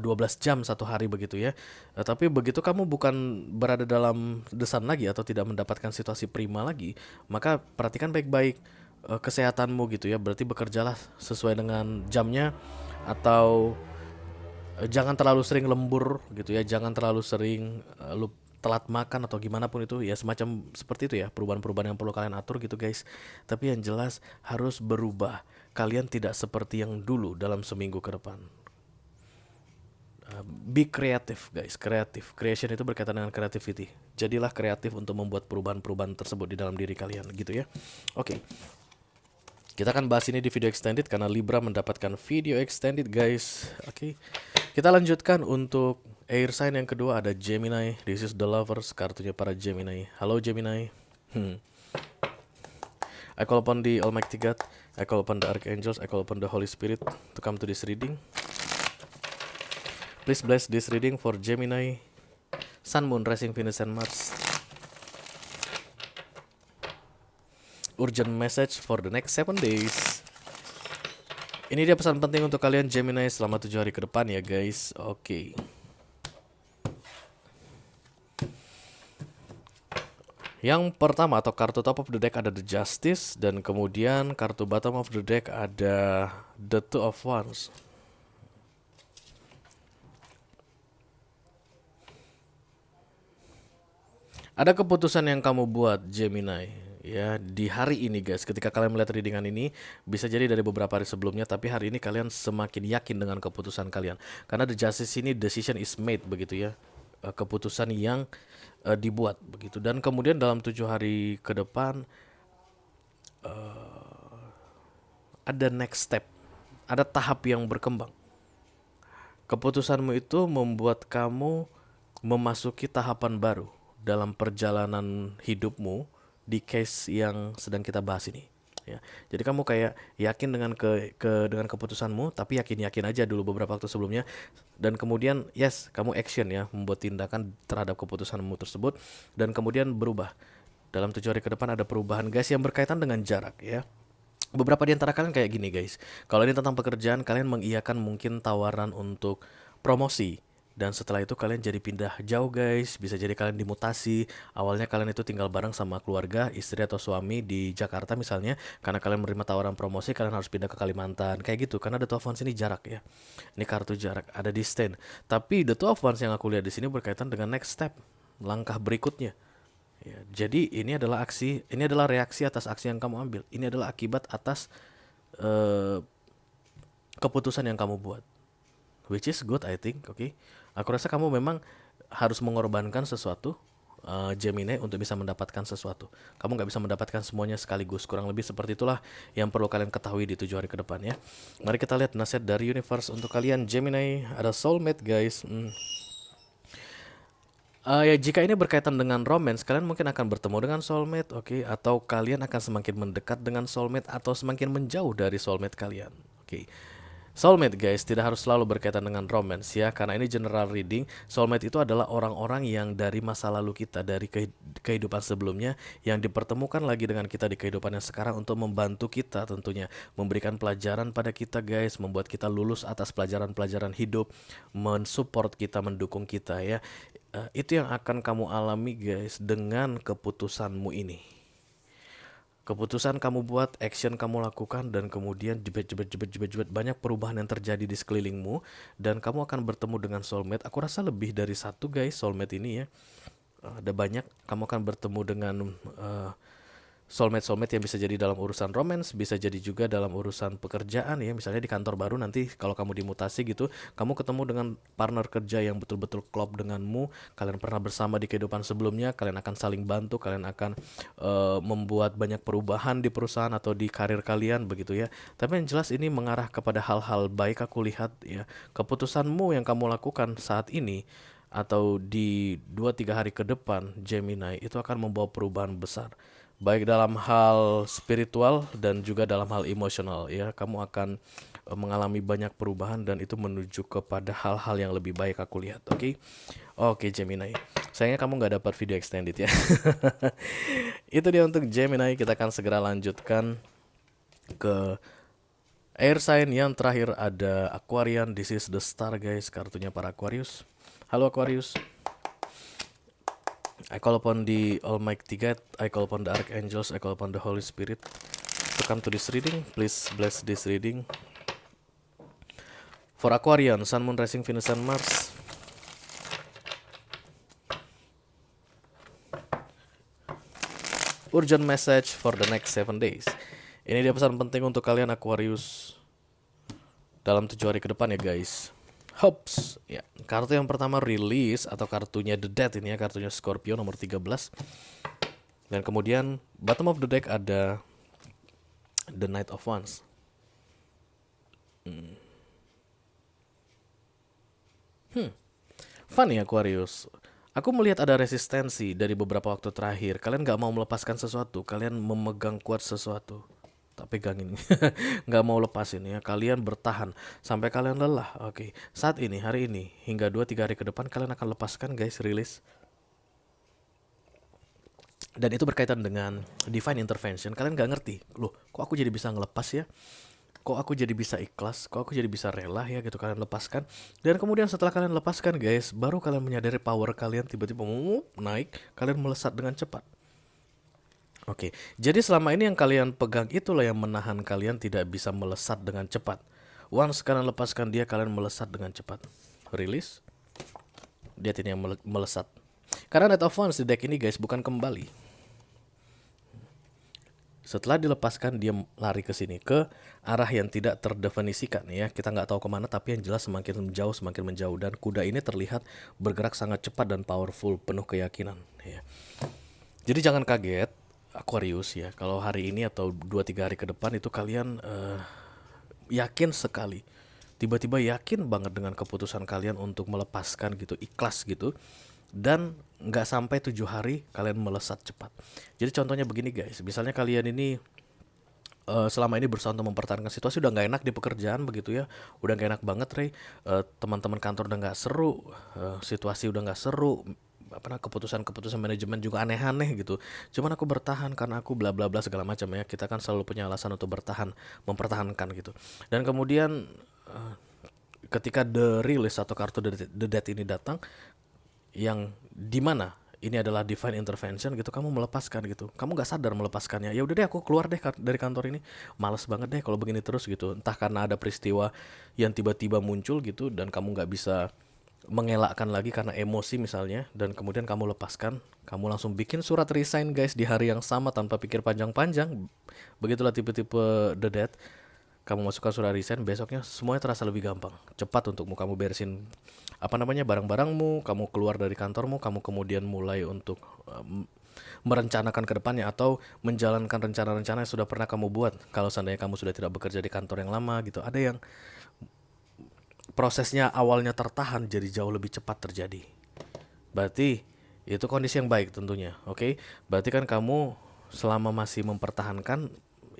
12 jam satu hari begitu ya. Tapi begitu kamu bukan berada dalam desan lagi atau tidak mendapatkan situasi prima lagi, maka perhatikan baik-baik kesehatanmu gitu ya. Berarti bekerjalah sesuai dengan jamnya, atau jangan terlalu sering lembur gitu ya. Jangan terlalu sering telat makan atau gimana pun itu ya, semacam seperti itu ya, perubahan-perubahan yang perlu kalian atur gitu guys. Tapi yang jelas harus berubah. Kalian tidak seperti yang dulu dalam seminggu ke depan. Be kreatif guys, kreatif. Creation itu berkaitan dengan creativity. Jadilah kreatif untuk membuat perubahan-perubahan tersebut di dalam diri kalian gitu ya. Oke. Kita akan bahas ini di video extended karena Libra mendapatkan video extended guys. Oke. Kita lanjutkan untuk air sign yang kedua, ada Gemini. This is the Lovers, kartunya para Gemini. Halo Gemini. I call upon the Almighty God, I call upon the Archangels, I call upon the Holy Spirit to come to this reading. Please bless this reading for Gemini, Sun, Moon, Rising, Venus, and Mars. Urgent message for the next 7 days. Ini dia pesan penting untuk kalian Gemini selama 7 hari ke depan ya guys. Oke. Yang pertama atau kartu top of the deck ada The Justice, dan kemudian kartu bottom of the deck ada The Two of Wands. Ada keputusan yang kamu buat Gemini ya di hari ini guys. Ketika kalian melihat readingan ini, bisa jadi dari beberapa hari sebelumnya, tapi hari ini kalian semakin yakin dengan keputusan kalian. Karena The Justice ini decision is made begitu ya. Keputusan yang dibuat begitu, dan kemudian dalam 7 hari ke depan ada next step, ada tahap yang berkembang. Keputusanmu itu membuat kamu memasuki tahapan baru dalam perjalanan hidupmu di case yang sedang kita bahas ini ya. Jadi kamu kayak yakin dengan dengan keputusanmu, tapi yakin aja dulu beberapa waktu sebelumnya, dan kemudian yes, kamu action ya, membuat tindakan terhadap keputusanmu tersebut, dan kemudian berubah. Dalam 7 hari ke depan ada perubahan guys yang berkaitan dengan jarak ya. Beberapa di antara kalian kayak gini guys. Kalau ini tentang pekerjaan, kalian mengiyakan mungkin tawaran untuk promosi, dan setelah itu kalian jadi pindah jauh guys. Bisa jadi kalian dimutasi. Awalnya kalian itu tinggal bareng sama keluarga, istri atau suami di Jakarta misalnya. Karena kalian menerima tawaran promosi, kalian harus pindah ke Kalimantan. Kayak gitu, karena The Two of Wands ini jarak ya. Ini kartu jarak, ada distance. Tapi The Two of Wands yang aku lihat di sini berkaitan dengan next step, langkah berikutnya. Ya, jadi ini adalah reaksi atas aksi yang kamu ambil. Ini adalah akibat atas keputusan yang kamu buat. Which is good I think, okay? Aku rasa kamu memang harus mengorbankan sesuatu Gemini untuk bisa mendapatkan sesuatu. Kamu nggak bisa mendapatkan semuanya sekaligus. Kurang lebih seperti itulah yang perlu kalian ketahui di 7 hari ke depan ya. Mari kita lihat nasihat dari universe untuk kalian Gemini. Ada soulmate guys. Ya jika ini berkaitan dengan romance, kalian mungkin akan bertemu dengan soulmate, oke? Atau kalian akan semakin mendekat dengan soulmate atau semakin menjauh dari soulmate kalian, oke? Soulmate guys tidak harus selalu berkaitan dengan romance ya, karena ini general reading. Soulmate itu adalah orang-orang yang dari masa lalu kita, dari kehidupan sebelumnya, yang dipertemukan lagi dengan kita di kehidupan yang sekarang untuk membantu kita tentunya, memberikan pelajaran pada kita guys, membuat kita lulus atas pelajaran-pelajaran hidup, mensupport kita, mendukung kita ya. Itu yang akan kamu alami guys dengan keputusanmu ini. Keputusan kamu buat, action kamu lakukan, dan kemudian jebet banyak perubahan yang terjadi di sekelilingmu, dan kamu akan bertemu dengan soulmate. Aku rasa lebih dari satu guys soulmate ini ya. Ada banyak. Kamu akan bertemu dengan soulmate yang bisa jadi dalam urusan romance, bisa jadi juga dalam urusan pekerjaan ya. Misalnya di kantor baru nanti kalau kamu dimutasi gitu, kamu ketemu dengan partner kerja yang betul-betul klop denganmu. Kalian pernah bersama di kehidupan sebelumnya, kalian akan saling bantu, kalian akan membuat banyak perubahan di perusahaan atau di karir kalian begitu ya. Tapi yang jelas ini mengarah kepada hal-hal baik aku lihat ya. Keputusanmu yang kamu lakukan saat ini atau di 2-3 hari ke depan Gemini itu akan membawa perubahan besar, baik dalam hal spiritual dan juga dalam hal emosional ya. Kamu akan mengalami banyak perubahan dan itu menuju kepada hal-hal yang lebih baik aku lihat, oke? Oke Gemini, sayangnya kamu nggak dapat video extended ya. Itu dia untuk Gemini. Kita akan segera lanjutkan ke air sign yang terakhir, ada Aquarian. This is the star guys, kartunya para Aquarius. Halo Aquarius. I call upon the Almighty God, I call upon the Archangels, I call upon the Holy Spirit to come to this reading. Please bless this reading for Aquarian, Sun, Moon, Rising, Venus, and Mars. Urgent message for the next 7 days. Ini dia pesan penting untuk kalian Aquarius dalam 7 hari ke depan ya guys. Hopes ya. Kartu yang pertama release atau kartunya The Death ini ya, kartunya Scorpio nomor 13. Dan kemudian bottom of the deck ada The Knight of Wands. Fun ya Aquarius. Aku melihat ada resistensi dari beberapa waktu terakhir. Kalian nggak mau melepaskan sesuatu, kalian memegang kuat sesuatu. Tak pegangin, nggak mau lepasin ya. Kalian bertahan sampai kalian lelah. Oke, saat ini, hari ini, hingga 2-3 hari ke depan kalian akan lepaskan guys, rilis. Dan itu berkaitan dengan divine intervention. Kalian nggak ngerti, loh kok aku jadi bisa ngelepas ya? Kok aku jadi bisa ikhlas? Kok aku jadi bisa rela ya gitu, kalian lepaskan. Dan kemudian setelah kalian lepaskan guys, baru kalian menyadari power kalian tiba-tiba naik. Kalian melesat dengan cepat. Oke, jadi selama ini yang kalian pegang itulah yang menahan kalian tidak bisa melesat dengan cepat. Once kalian lepaskan dia, kalian melesat dengan cepat. Rilis. Dia ini yang melesat. Karena Knight of Wands di deck ini guys bukan kembali. Setelah dilepaskan dia lari ke sini, ke arah yang tidak terdefinisikan ya. Kita nggak tahu kemana, tapi yang jelas semakin menjauh. Dan kuda ini terlihat bergerak sangat cepat dan powerful, penuh keyakinan ya. Jadi jangan kaget Aquarius ya, kalau hari ini atau 2-3 hari ke depan itu kalian yakin sekali, tiba-tiba yakin banget dengan keputusan kalian untuk melepaskan gitu, ikhlas gitu. Dan nggak sampai 7 hari kalian melesat cepat. Jadi contohnya begini guys, misalnya kalian ini selama ini berusaha untuk mempertahankan situasi, udah nggak enak di pekerjaan begitu ya, udah nggak enak banget Rey, teman-teman kantor udah nggak seru, situasi udah nggak seru, keputusan manajemen juga aneh-aneh gitu. Cuman aku bertahan karena aku bla bla bla segala macam ya. Kita kan selalu punya alasan untuk bertahan, mempertahankan gitu. Dan kemudian ketika the release atau kartu the death ini datang, yang dimana ini adalah divine intervention gitu, kamu melepaskan gitu, kamu nggak sadar melepaskannya. Ya udah deh, aku keluar deh dari kantor ini, males banget deh kalau begini terus gitu. Entah karena ada peristiwa yang tiba-tiba muncul gitu dan kamu nggak bisa mengelakkan lagi karena emosi misalnya, dan kemudian kamu lepaskan, kamu langsung bikin surat resign guys di hari yang sama tanpa pikir panjang-panjang. Begitulah tipe-tipe the death. Kamu masukkan surat resign, besoknya semuanya terasa lebih gampang, cepat untukmu. Kamu beresin barang-barangmu, kamu keluar dari kantormu, kamu kemudian mulai untuk merencanakan ke depannya atau menjalankan rencana-rencana yang sudah pernah kamu buat. Kalau seandainya kamu sudah tidak bekerja di kantor yang lama gitu, ada yang prosesnya awalnya tertahan jadi jauh lebih cepat terjadi. Berarti itu kondisi yang baik tentunya. Oke, berarti kan kamu selama masih mempertahankan,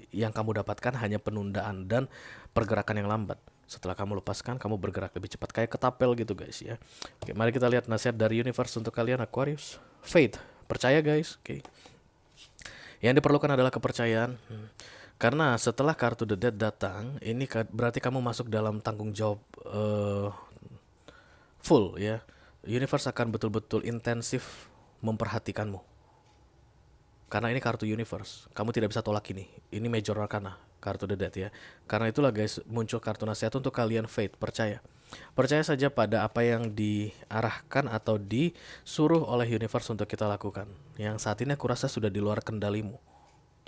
yang kamu dapatkan hanya penundaan dan pergerakan yang lambat. Setelah kamu lepaskan, kamu bergerak lebih cepat, kayak ketapel gitu guys ya. Oke, mari kita lihat nasihat dari universe untuk kalian Aquarius. Faith, percaya guys. Oke. Yang diperlukan adalah kepercayaan. Karena setelah kartu the death datang, ini berarti kamu masuk dalam tanggung jawab full ya. Universe akan betul-betul intensif memperhatikanmu. Karena ini kartu universe, kamu tidak bisa tolak ini. Ini major arcana, kartu the death ya. Karena itulah guys, muncul kartu nasihat untuk kalian faith, percaya. Percaya saja pada apa yang diarahkan atau disuruh oleh universe untuk kita lakukan. Yang saat ini aku rasa sudah di luar kendalimu.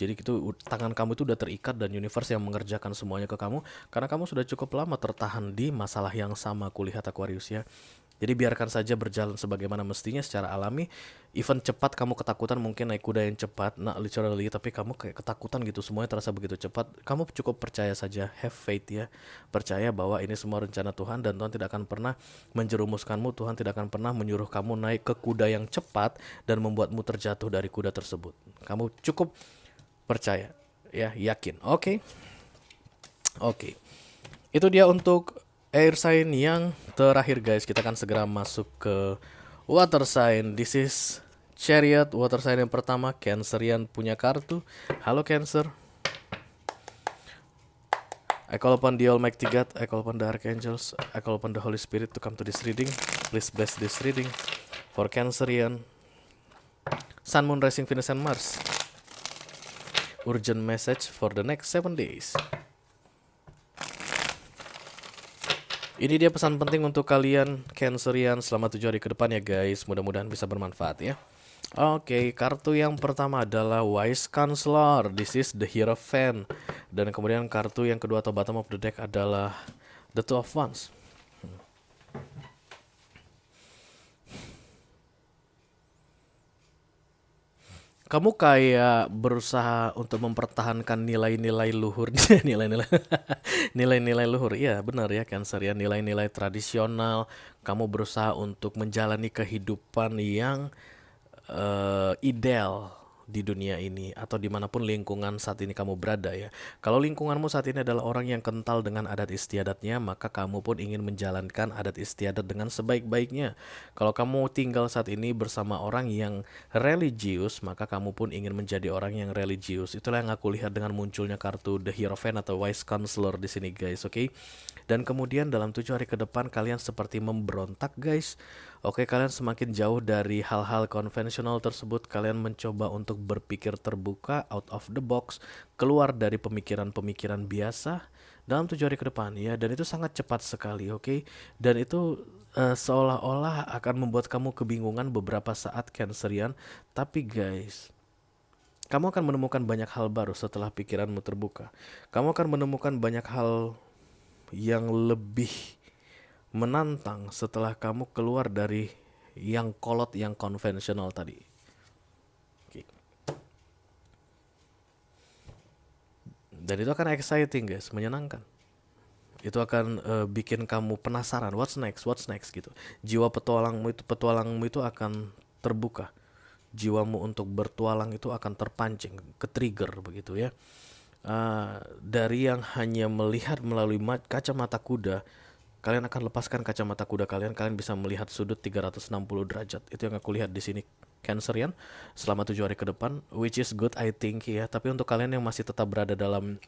Jadi itu tangan kamu itu udah terikat dan universe yang mengerjakan semuanya ke kamu. Karena kamu sudah cukup lama tertahan di masalah yang sama, kulihat Aquarius ya. Jadi biarkan saja berjalan sebagaimana mestinya secara alami. Even cepat kamu ketakutan, mungkin naik kuda yang cepat, not literally, tapi kamu kayak ketakutan gitu, semuanya terasa begitu cepat. Kamu cukup percaya saja, have faith ya. Percaya bahwa ini semua rencana Tuhan dan Tuhan tidak akan pernah menjerumuskanmu. Tuhan tidak akan pernah menyuruh kamu naik ke kuda yang cepat dan membuatmu terjatuh dari kuda tersebut. Kamu cukup percaya ya, yakin. Oke. Itu dia untuk air sign yang terakhir guys. Kita akan segera masuk ke water sign. This is Chariot, water sign yang pertama. Cancerian punya kartu. Halo Cancer. I call upon the Almighty God, I call upon the Archangels, I call upon the Holy Spirit to come to this reading. Please bless this reading for Cancerian. Sun, Moon, Rising, Venus, and Mars. Urgent message for the next 7 days. Ini dia pesan penting untuk kalian Cancerian selama 7 hari ke depan ya guys. Mudah-mudahan bisa bermanfaat ya. Oke, kartu yang pertama adalah Wise Counselor. This is the Hierophant. Dan kemudian kartu yang kedua atau bottom of the deck adalah the Two of Wands. Kamu kayak berusaha untuk mempertahankan nilai-nilai luhur, nilai-nilai, nilai-nilai luhur. Iya, benar ya, Cancer ya, nilai-nilai tradisional. Kamu berusaha untuk menjalani kehidupan yang ideal di dunia ini atau dimanapun lingkungan saat ini kamu berada ya. Kalau lingkunganmu saat ini adalah orang yang kental dengan adat istiadatnya, maka kamu pun ingin menjalankan adat istiadat dengan sebaik-baiknya. Kalau kamu tinggal saat ini bersama orang yang religius, maka kamu pun ingin menjadi orang yang religius. Itulah yang aku lihat dengan munculnya kartu The Hierophant atau Wise Counselor di sini guys, oke? Dan kemudian dalam 7 hari ke depan kalian seperti memberontak guys. Oke, kalian semakin jauh dari hal-hal konvensional tersebut. Kalian mencoba untuk berpikir terbuka, out of the box, keluar dari pemikiran-pemikiran biasa dalam 7 hari ke depan ya. Dan itu sangat cepat sekali, oke? Dan itu seolah-olah akan membuat kamu kebingungan beberapa saat, Cancerian. Tapi guys, kamu akan menemukan banyak hal baru setelah pikiranmu terbuka. Kamu akan menemukan banyak hal yang lebih menantang setelah kamu keluar dari yang kolot, yang konvensional tadi. Oke. Dan itu akan exciting guys, menyenangkan. Itu akan bikin kamu penasaran, what's next gitu. Jiwa petualangmu itu akan terbuka. Jiwamu untuk bertualang itu akan terpancing, ke trigger begitu ya. Dari yang hanya melihat melalui kacamata kuda, kalian akan lepaskan kacamata kuda kalian bisa melihat sudut 360 derajat. Itu yang aku lihat di sini, Cancerian, selama 7 hari ke depan, which is good I think ya. Tapi untuk kalian yang masih tetap berada dalam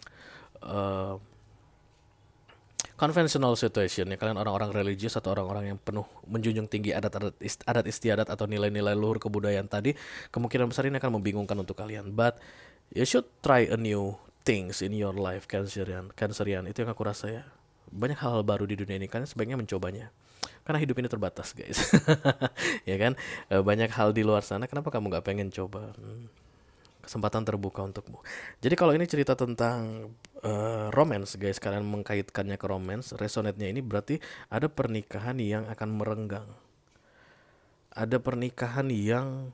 conventional situation ya, kalian orang-orang religius atau orang-orang yang penuh menjunjung tinggi adat istiadat atau nilai-nilai luhur kebudayaan tadi, kemungkinan besar ini akan membingungkan untuk kalian. But you should try a new things in your life, Cancerian. Itu yang aku rasa ya. Banyak hal-hal baru di dunia ini, kalian sebaiknya mencobanya. Karena hidup ini terbatas guys. Ya kan, banyak hal di luar sana, kenapa kamu gak pengen coba? Kesempatan terbuka untukmu. Jadi kalau ini cerita tentang romance guys, kalian mengkaitkannya ke romance, resonate-nya ini berarti ada pernikahan yang akan merenggang. Ada pernikahan yang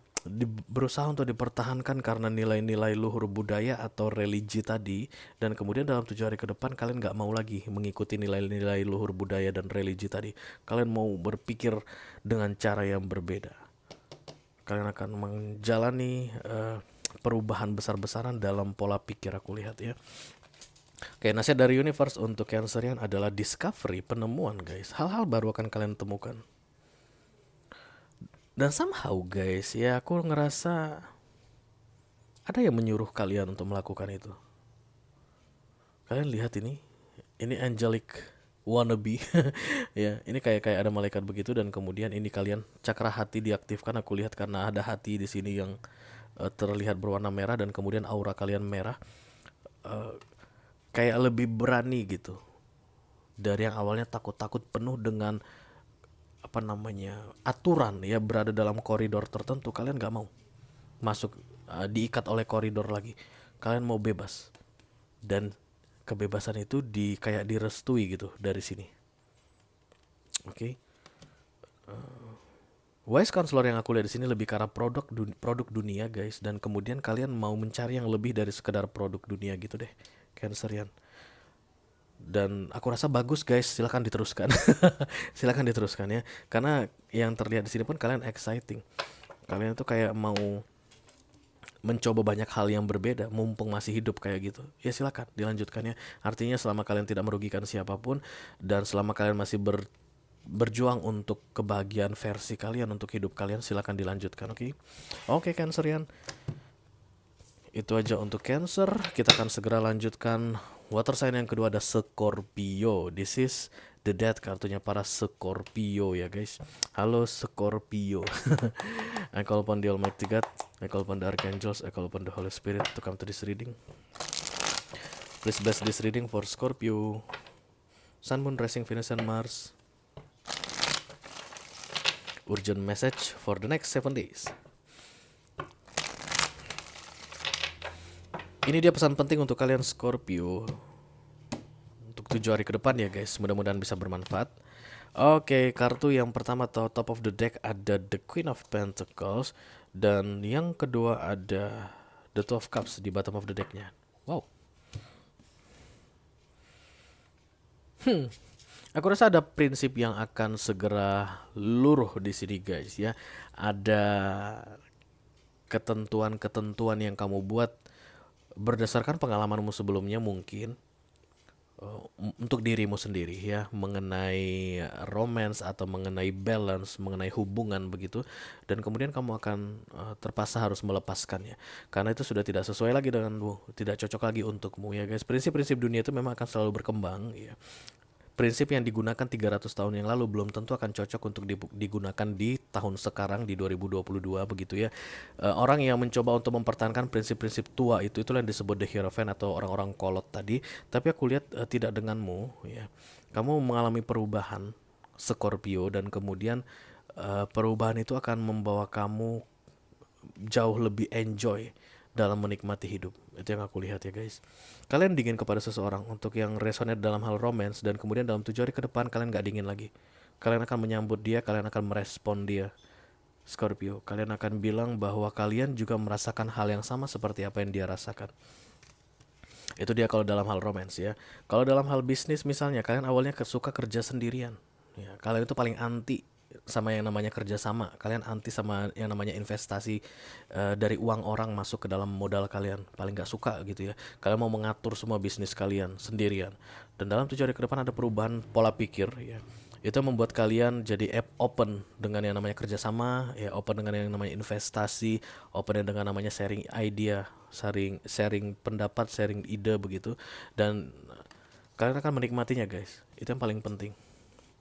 berusaha untuk dipertahankan karena nilai-nilai luhur budaya atau religi tadi. Dan kemudian dalam 7 hari ke depan kalian gak mau lagi mengikuti nilai-nilai luhur budaya dan religi tadi. Kalian mau berpikir dengan cara yang berbeda. Kalian akan menjalani perubahan besar-besaran dalam pola pikir, aku lihat ya. Oke, nasihat dari universe untuk Cancerian adalah discovery, penemuan guys. Hal-hal baru akan kalian temukan. Dan somehow guys ya, aku ngerasa ada yang menyuruh kalian untuk melakukan itu. Kalian lihat ini angelic wannabe. Ya, ini kayak ada malaikat begitu, dan kemudian ini kalian cakra hati diaktifkan, aku lihat karena ada hati di sini yang terlihat berwarna merah, dan kemudian aura kalian merah. Kayak lebih berani gitu. Dari yang awalnya takut-takut penuh dengan aturan ya, berada dalam koridor tertentu, kalian gak mau masuk diikat oleh koridor lagi. Kalian mau bebas, dan kebebasan itu kayak direstui gitu dari sini. Oke. Wise Counselor yang aku lihat di sini lebih ke arah produk dunia guys, dan kemudian kalian mau mencari yang lebih dari sekedar produk dunia gitu deh, Cancerian. Dan aku rasa bagus guys, silakan diteruskan. Silakan diteruskan ya, karena yang terlihat di sini pun kalian exciting. Kalian tuh kayak mau mencoba banyak hal yang berbeda mumpung masih hidup kayak gitu. Ya silakan dilanjutkan ya. Artinya selama kalian tidak merugikan siapapun, dan selama kalian masih berjuang untuk kebahagiaan versi kalian, untuk hidup kalian, silakan dilanjutkan. Oke, Cancerian. Itu aja untuk Cancer. Kita akan segera lanjutkan water sign yang kedua, ada Scorpio. This is the death, kartunya para Scorpio ya guys. Halo Scorpio. I call upon the Almighty God, I call upon the Archangels, I call upon the Holy Spirit to come to this reading. Please bless this reading for Scorpio. Sun, Moon, Rising, Venus, and Mars. Urgent message for the next 7 days. Ini dia pesan penting untuk kalian Scorpio untuk 7 hari ke depan ya guys. Mudah-mudahan bisa bermanfaat. Oke, kartu yang pertama top of the deck ada The Queen of Pentacles. Dan yang kedua ada The Two of Cups di bottom of the deck-nya. Wow. Aku rasa ada prinsip yang akan segera luruh di sini guys ya. Ada ketentuan-ketentuan yang kamu buat berdasarkan pengalamanmu sebelumnya mungkin untuk dirimu sendiri ya, mengenai romance atau mengenai balance, mengenai hubungan begitu, dan kemudian kamu akan terpaksa harus melepaskannya karena itu sudah tidak sesuai lagi denganmu, tidak cocok lagi untukmu ya guys. Prinsip-prinsip dunia itu memang akan selalu berkembang ya. Prinsip yang digunakan 300 tahun yang lalu belum tentu akan cocok untuk digunakan di tahun sekarang di 2022 begitu ya. Orang yang mencoba untuk mempertahankan prinsip-prinsip tua itulah yang disebut the hierophant atau orang-orang kolot tadi. Tapi aku lihat tidak denganmu ya. Kamu mengalami perubahan Scorpio dan kemudian perubahan itu akan membawa kamu jauh lebih enjoy dalam menikmati hidup. Itu yang aku lihat ya guys. Kalian dingin kepada seseorang untuk yang resonate dalam hal romance, dan kemudian dalam 7 hari ke depan kalian gak dingin lagi. Kalian akan menyambut dia, kalian akan merespon dia. Scorpio, kalian akan bilang bahwa kalian juga merasakan hal yang sama seperti apa yang dia rasakan. Itu dia kalau dalam hal romance ya. Kalau dalam hal bisnis misalnya, kalian awalnya suka kerja sendirian ya. Kalian itu paling anti sama yang namanya kerjasama. Kalian anti sama yang namanya investasi dari uang orang masuk ke dalam modal kalian. Paling gak suka gitu ya. Kalian mau mengatur semua bisnis kalian sendirian. Dan dalam 7 hari ke depan ada perubahan pola pikir ya. Itu membuat kalian jadi open dengan yang namanya kerjasama ya, open dengan yang namanya investasi, open dengan namanya sharing idea, sharing pendapat, sharing ide begitu. Dan kalian akan menikmatinya guys. Itu yang paling penting.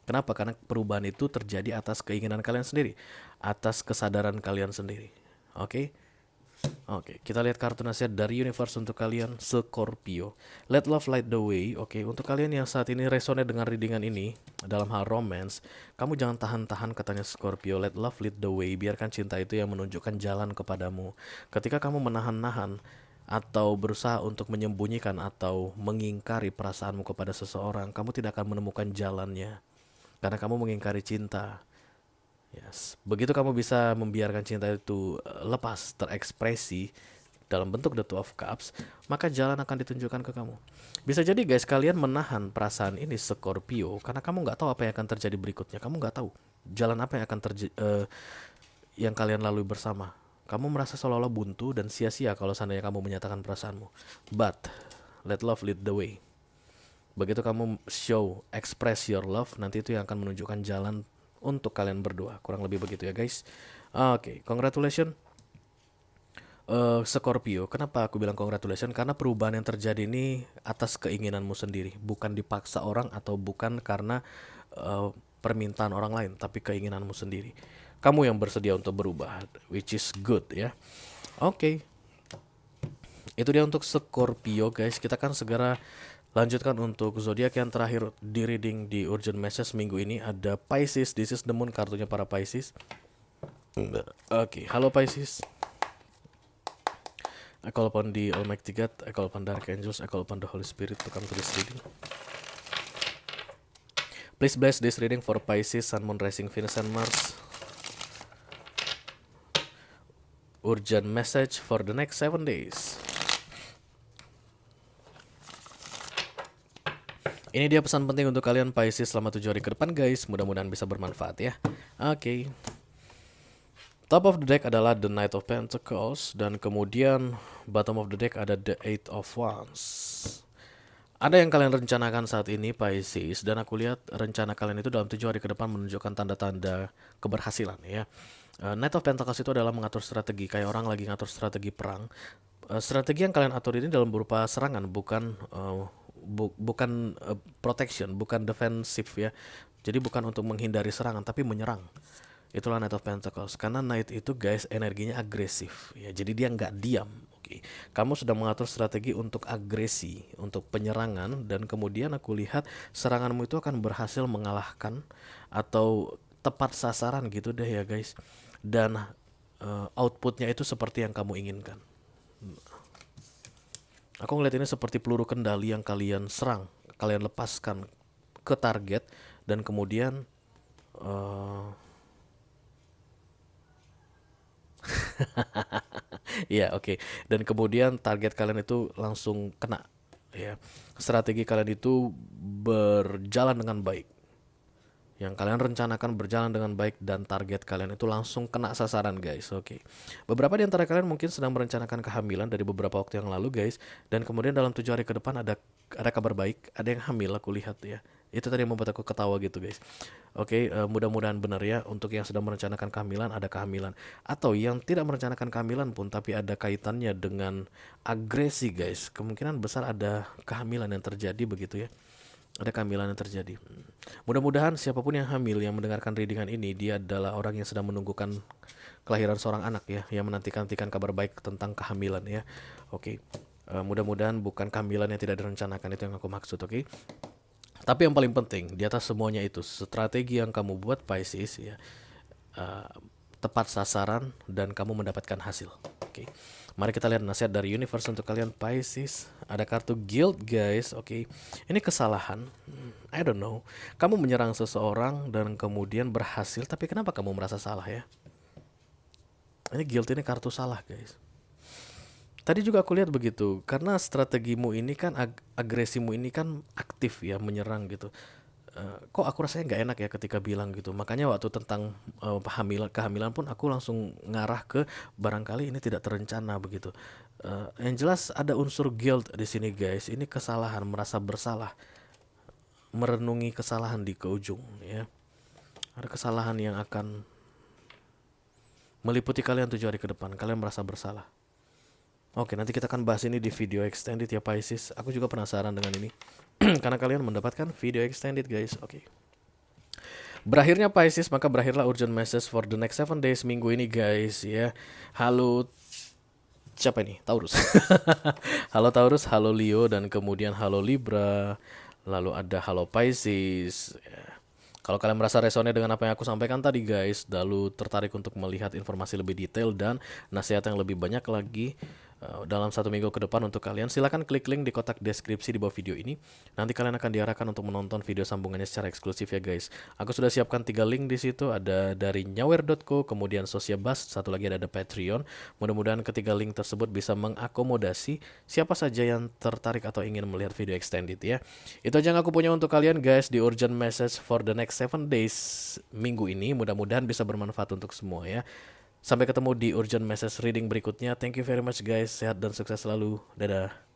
Kenapa? Karena perubahan itu terjadi atas keinginan kalian sendiri, atas kesadaran kalian sendiri. Oke? Oke, kita lihat kartu nasihat dari universe untuk kalian Scorpio. Let love light the way. Oke, untuk kalian yang saat ini resonate dengan readingan ini dalam hal romance, kamu jangan tahan-tahan katanya Scorpio. Let love lead the way. Biarkan cinta itu yang menunjukkan jalan kepadamu. Ketika kamu menahan-nahan atau berusaha untuk menyembunyikan atau mengingkari perasaanmu kepada seseorang, kamu tidak akan menemukan jalannya. Karena kamu mengingkari cinta. Yes. Begitu kamu bisa membiarkan cinta itu lepas, terekspresi dalam bentuk the Two of Cups, maka jalan akan ditunjukkan ke kamu. Bisa jadi guys, kalian menahan perasaan ini Scorpio karena kamu nggak tahu apa yang akan terjadi berikutnya. Kamu nggak tahu jalan apa yang akan yang kalian lalui bersama. Kamu merasa seolah-olah buntu dan sia-sia kalau seandainya kamu menyatakan perasaanmu. But let love lead the way. Begitu kamu express your love, nanti itu yang akan menunjukkan jalan untuk kalian berdua. Kurang lebih begitu ya guys. Oke, congratulations Scorpio. Kenapa aku bilang congratulations? Karena perubahan yang terjadi ini atas keinginanmu sendiri, bukan dipaksa orang atau bukan karena permintaan orang lain, tapi keinginanmu sendiri. Kamu yang bersedia untuk berubah, which is good ya. Oke. Itu dia untuk Scorpio guys. Kita akan segera lanjutkan untuk zodiak yang terakhir di reading di urgent message minggu ini. Ada Pisces. This is the moon, kartunya para Pisces. Oke, halo Pisces. I call upon the Almighty God, I call upon Dark Angels, I call upon the Holy Spirit to come to this reading. Please bless this reading for Pisces, Sun, Moon, Rising, Venus, and Mars. Urgent message for the next 7 days. Ini dia pesan penting untuk kalian Pisces selama 7 hari ke depan guys. Mudah-mudahan bisa bermanfaat ya. Oke. Top of the deck adalah the Knight of Pentacles. Dan kemudian bottom of the deck ada the Eight of Wands. Ada yang kalian rencanakan saat ini Pisces. Dan aku lihat rencana kalian itu dalam 7 hari ke depan menunjukkan tanda-tanda keberhasilan ya. Knight of Pentacles itu adalah mengatur strategi. Kayak orang lagi ngatur strategi perang. Strategi yang kalian atur ini dalam berupa serangan, bukan protection, bukan defensif ya. Jadi bukan untuk menghindari serangan, tapi menyerang. Itulah Knight of Pentacles. Karena Knight itu guys energinya agresif ya. Jadi dia nggak diam. Oke. Kamu sudah mengatur strategi untuk agresi, untuk penyerangan, dan kemudian aku lihat seranganmu itu akan berhasil mengalahkan atau tepat sasaran gitu deh ya guys. Dan outputnya itu seperti yang kamu inginkan. Aku ngeliat ini seperti peluru kendali yang kalian serang, kalian lepaskan ke target, dan kemudian Iya, oke. Dan kemudian target kalian itu langsung kena, ya. Strategi kalian itu berjalan dengan baik. Yang kalian rencanakan berjalan dengan baik dan target kalian itu langsung kena sasaran, guys. Oke. Beberapa di antara kalian mungkin sedang merencanakan kehamilan dari beberapa waktu yang lalu, guys. Dan kemudian dalam 7 hari ke depan ada kabar baik, ada yang hamil, aku lihat ya. Itu tadi yang membuat aku ketawa gitu, guys. Oke, mudah-mudahan benar ya untuk yang sedang merencanakan kehamilan, ada kehamilan. Atau yang tidak merencanakan kehamilan pun tapi ada kaitannya dengan agresi, guys. Kemungkinan besar ada kehamilan yang terjadi begitu ya. Ada kehamilan yang terjadi. Mudah-mudahan siapapun yang hamil yang mendengarkan readingan ini, dia adalah orang yang sedang menunggukan kelahiran seorang anak ya, yang menantikan kabar baik tentang kehamilan ya. Oke. Mudah-mudahan bukan kehamilan yang tidak direncanakan, itu yang aku maksud, oke. Tapi yang paling penting di atas semuanya itu strategi yang kamu buat, Pisces ya, tepat sasaran dan kamu mendapatkan hasil. Oke. Mari kita lihat nasihat dari universe untuk kalian Pisces. Ada kartu guilt, guys. Oke. Ini kesalahan. I don't know. Kamu menyerang seseorang dan kemudian berhasil, tapi kenapa kamu merasa salah ya? Ini guilt, ini kartu salah, guys. Tadi juga aku lihat begitu, karena strategimu ini kan agresimu ini kan aktif ya, menyerang gitu. Kok aku rasanya nggak enak ya ketika bilang gitu. Makanya waktu tentang kehamilan pun aku langsung ngarah ke barangkali ini tidak terencana begitu. Yang jelas ada unsur guilt di sini, guys. Ini kesalahan, merasa bersalah, merenungi kesalahan di ke ujung ya. Ada kesalahan yang akan meliputi kalian 7 hari ke depan. Kalian merasa bersalah. Oke, nanti kita akan bahas ini di video extended ya, Pisces. Aku juga penasaran dengan ini. Karena kalian mendapatkan video extended, guys. Oke. Berakhirnya Pisces, maka berakhirlah urgent message for the next 7 days minggu ini, guys ya. Halo, siapa ini? Taurus. Halo Taurus, halo Leo, dan kemudian halo Libra. Lalu ada halo Pisces ya. Kalau kalian merasa resonnya dengan apa yang aku sampaikan tadi, guys, lalu tertarik untuk melihat informasi lebih detail dan nasihat yang lebih banyak lagi dalam 1 minggu ke depan untuk kalian, silakan klik link di kotak deskripsi di bawah video ini. Nanti kalian akan diarahkan untuk menonton video sambungannya secara eksklusif ya, guys. Aku sudah siapkan 3 link di situ, ada dari nyawer.co, kemudian Sociabus, satu lagi ada Patreon. Mudah-mudahan ketiga link tersebut bisa mengakomodasi siapa saja yang tertarik atau ingin melihat video extended ya. Itu aja yang aku punya untuk kalian, guys, di urgent message for the next 7 days minggu ini. Mudah-mudahan bisa bermanfaat untuk semua ya. Sampai ketemu di urgent message reading berikutnya. Thank you very much, guys. Sehat dan sukses selalu. Dadah.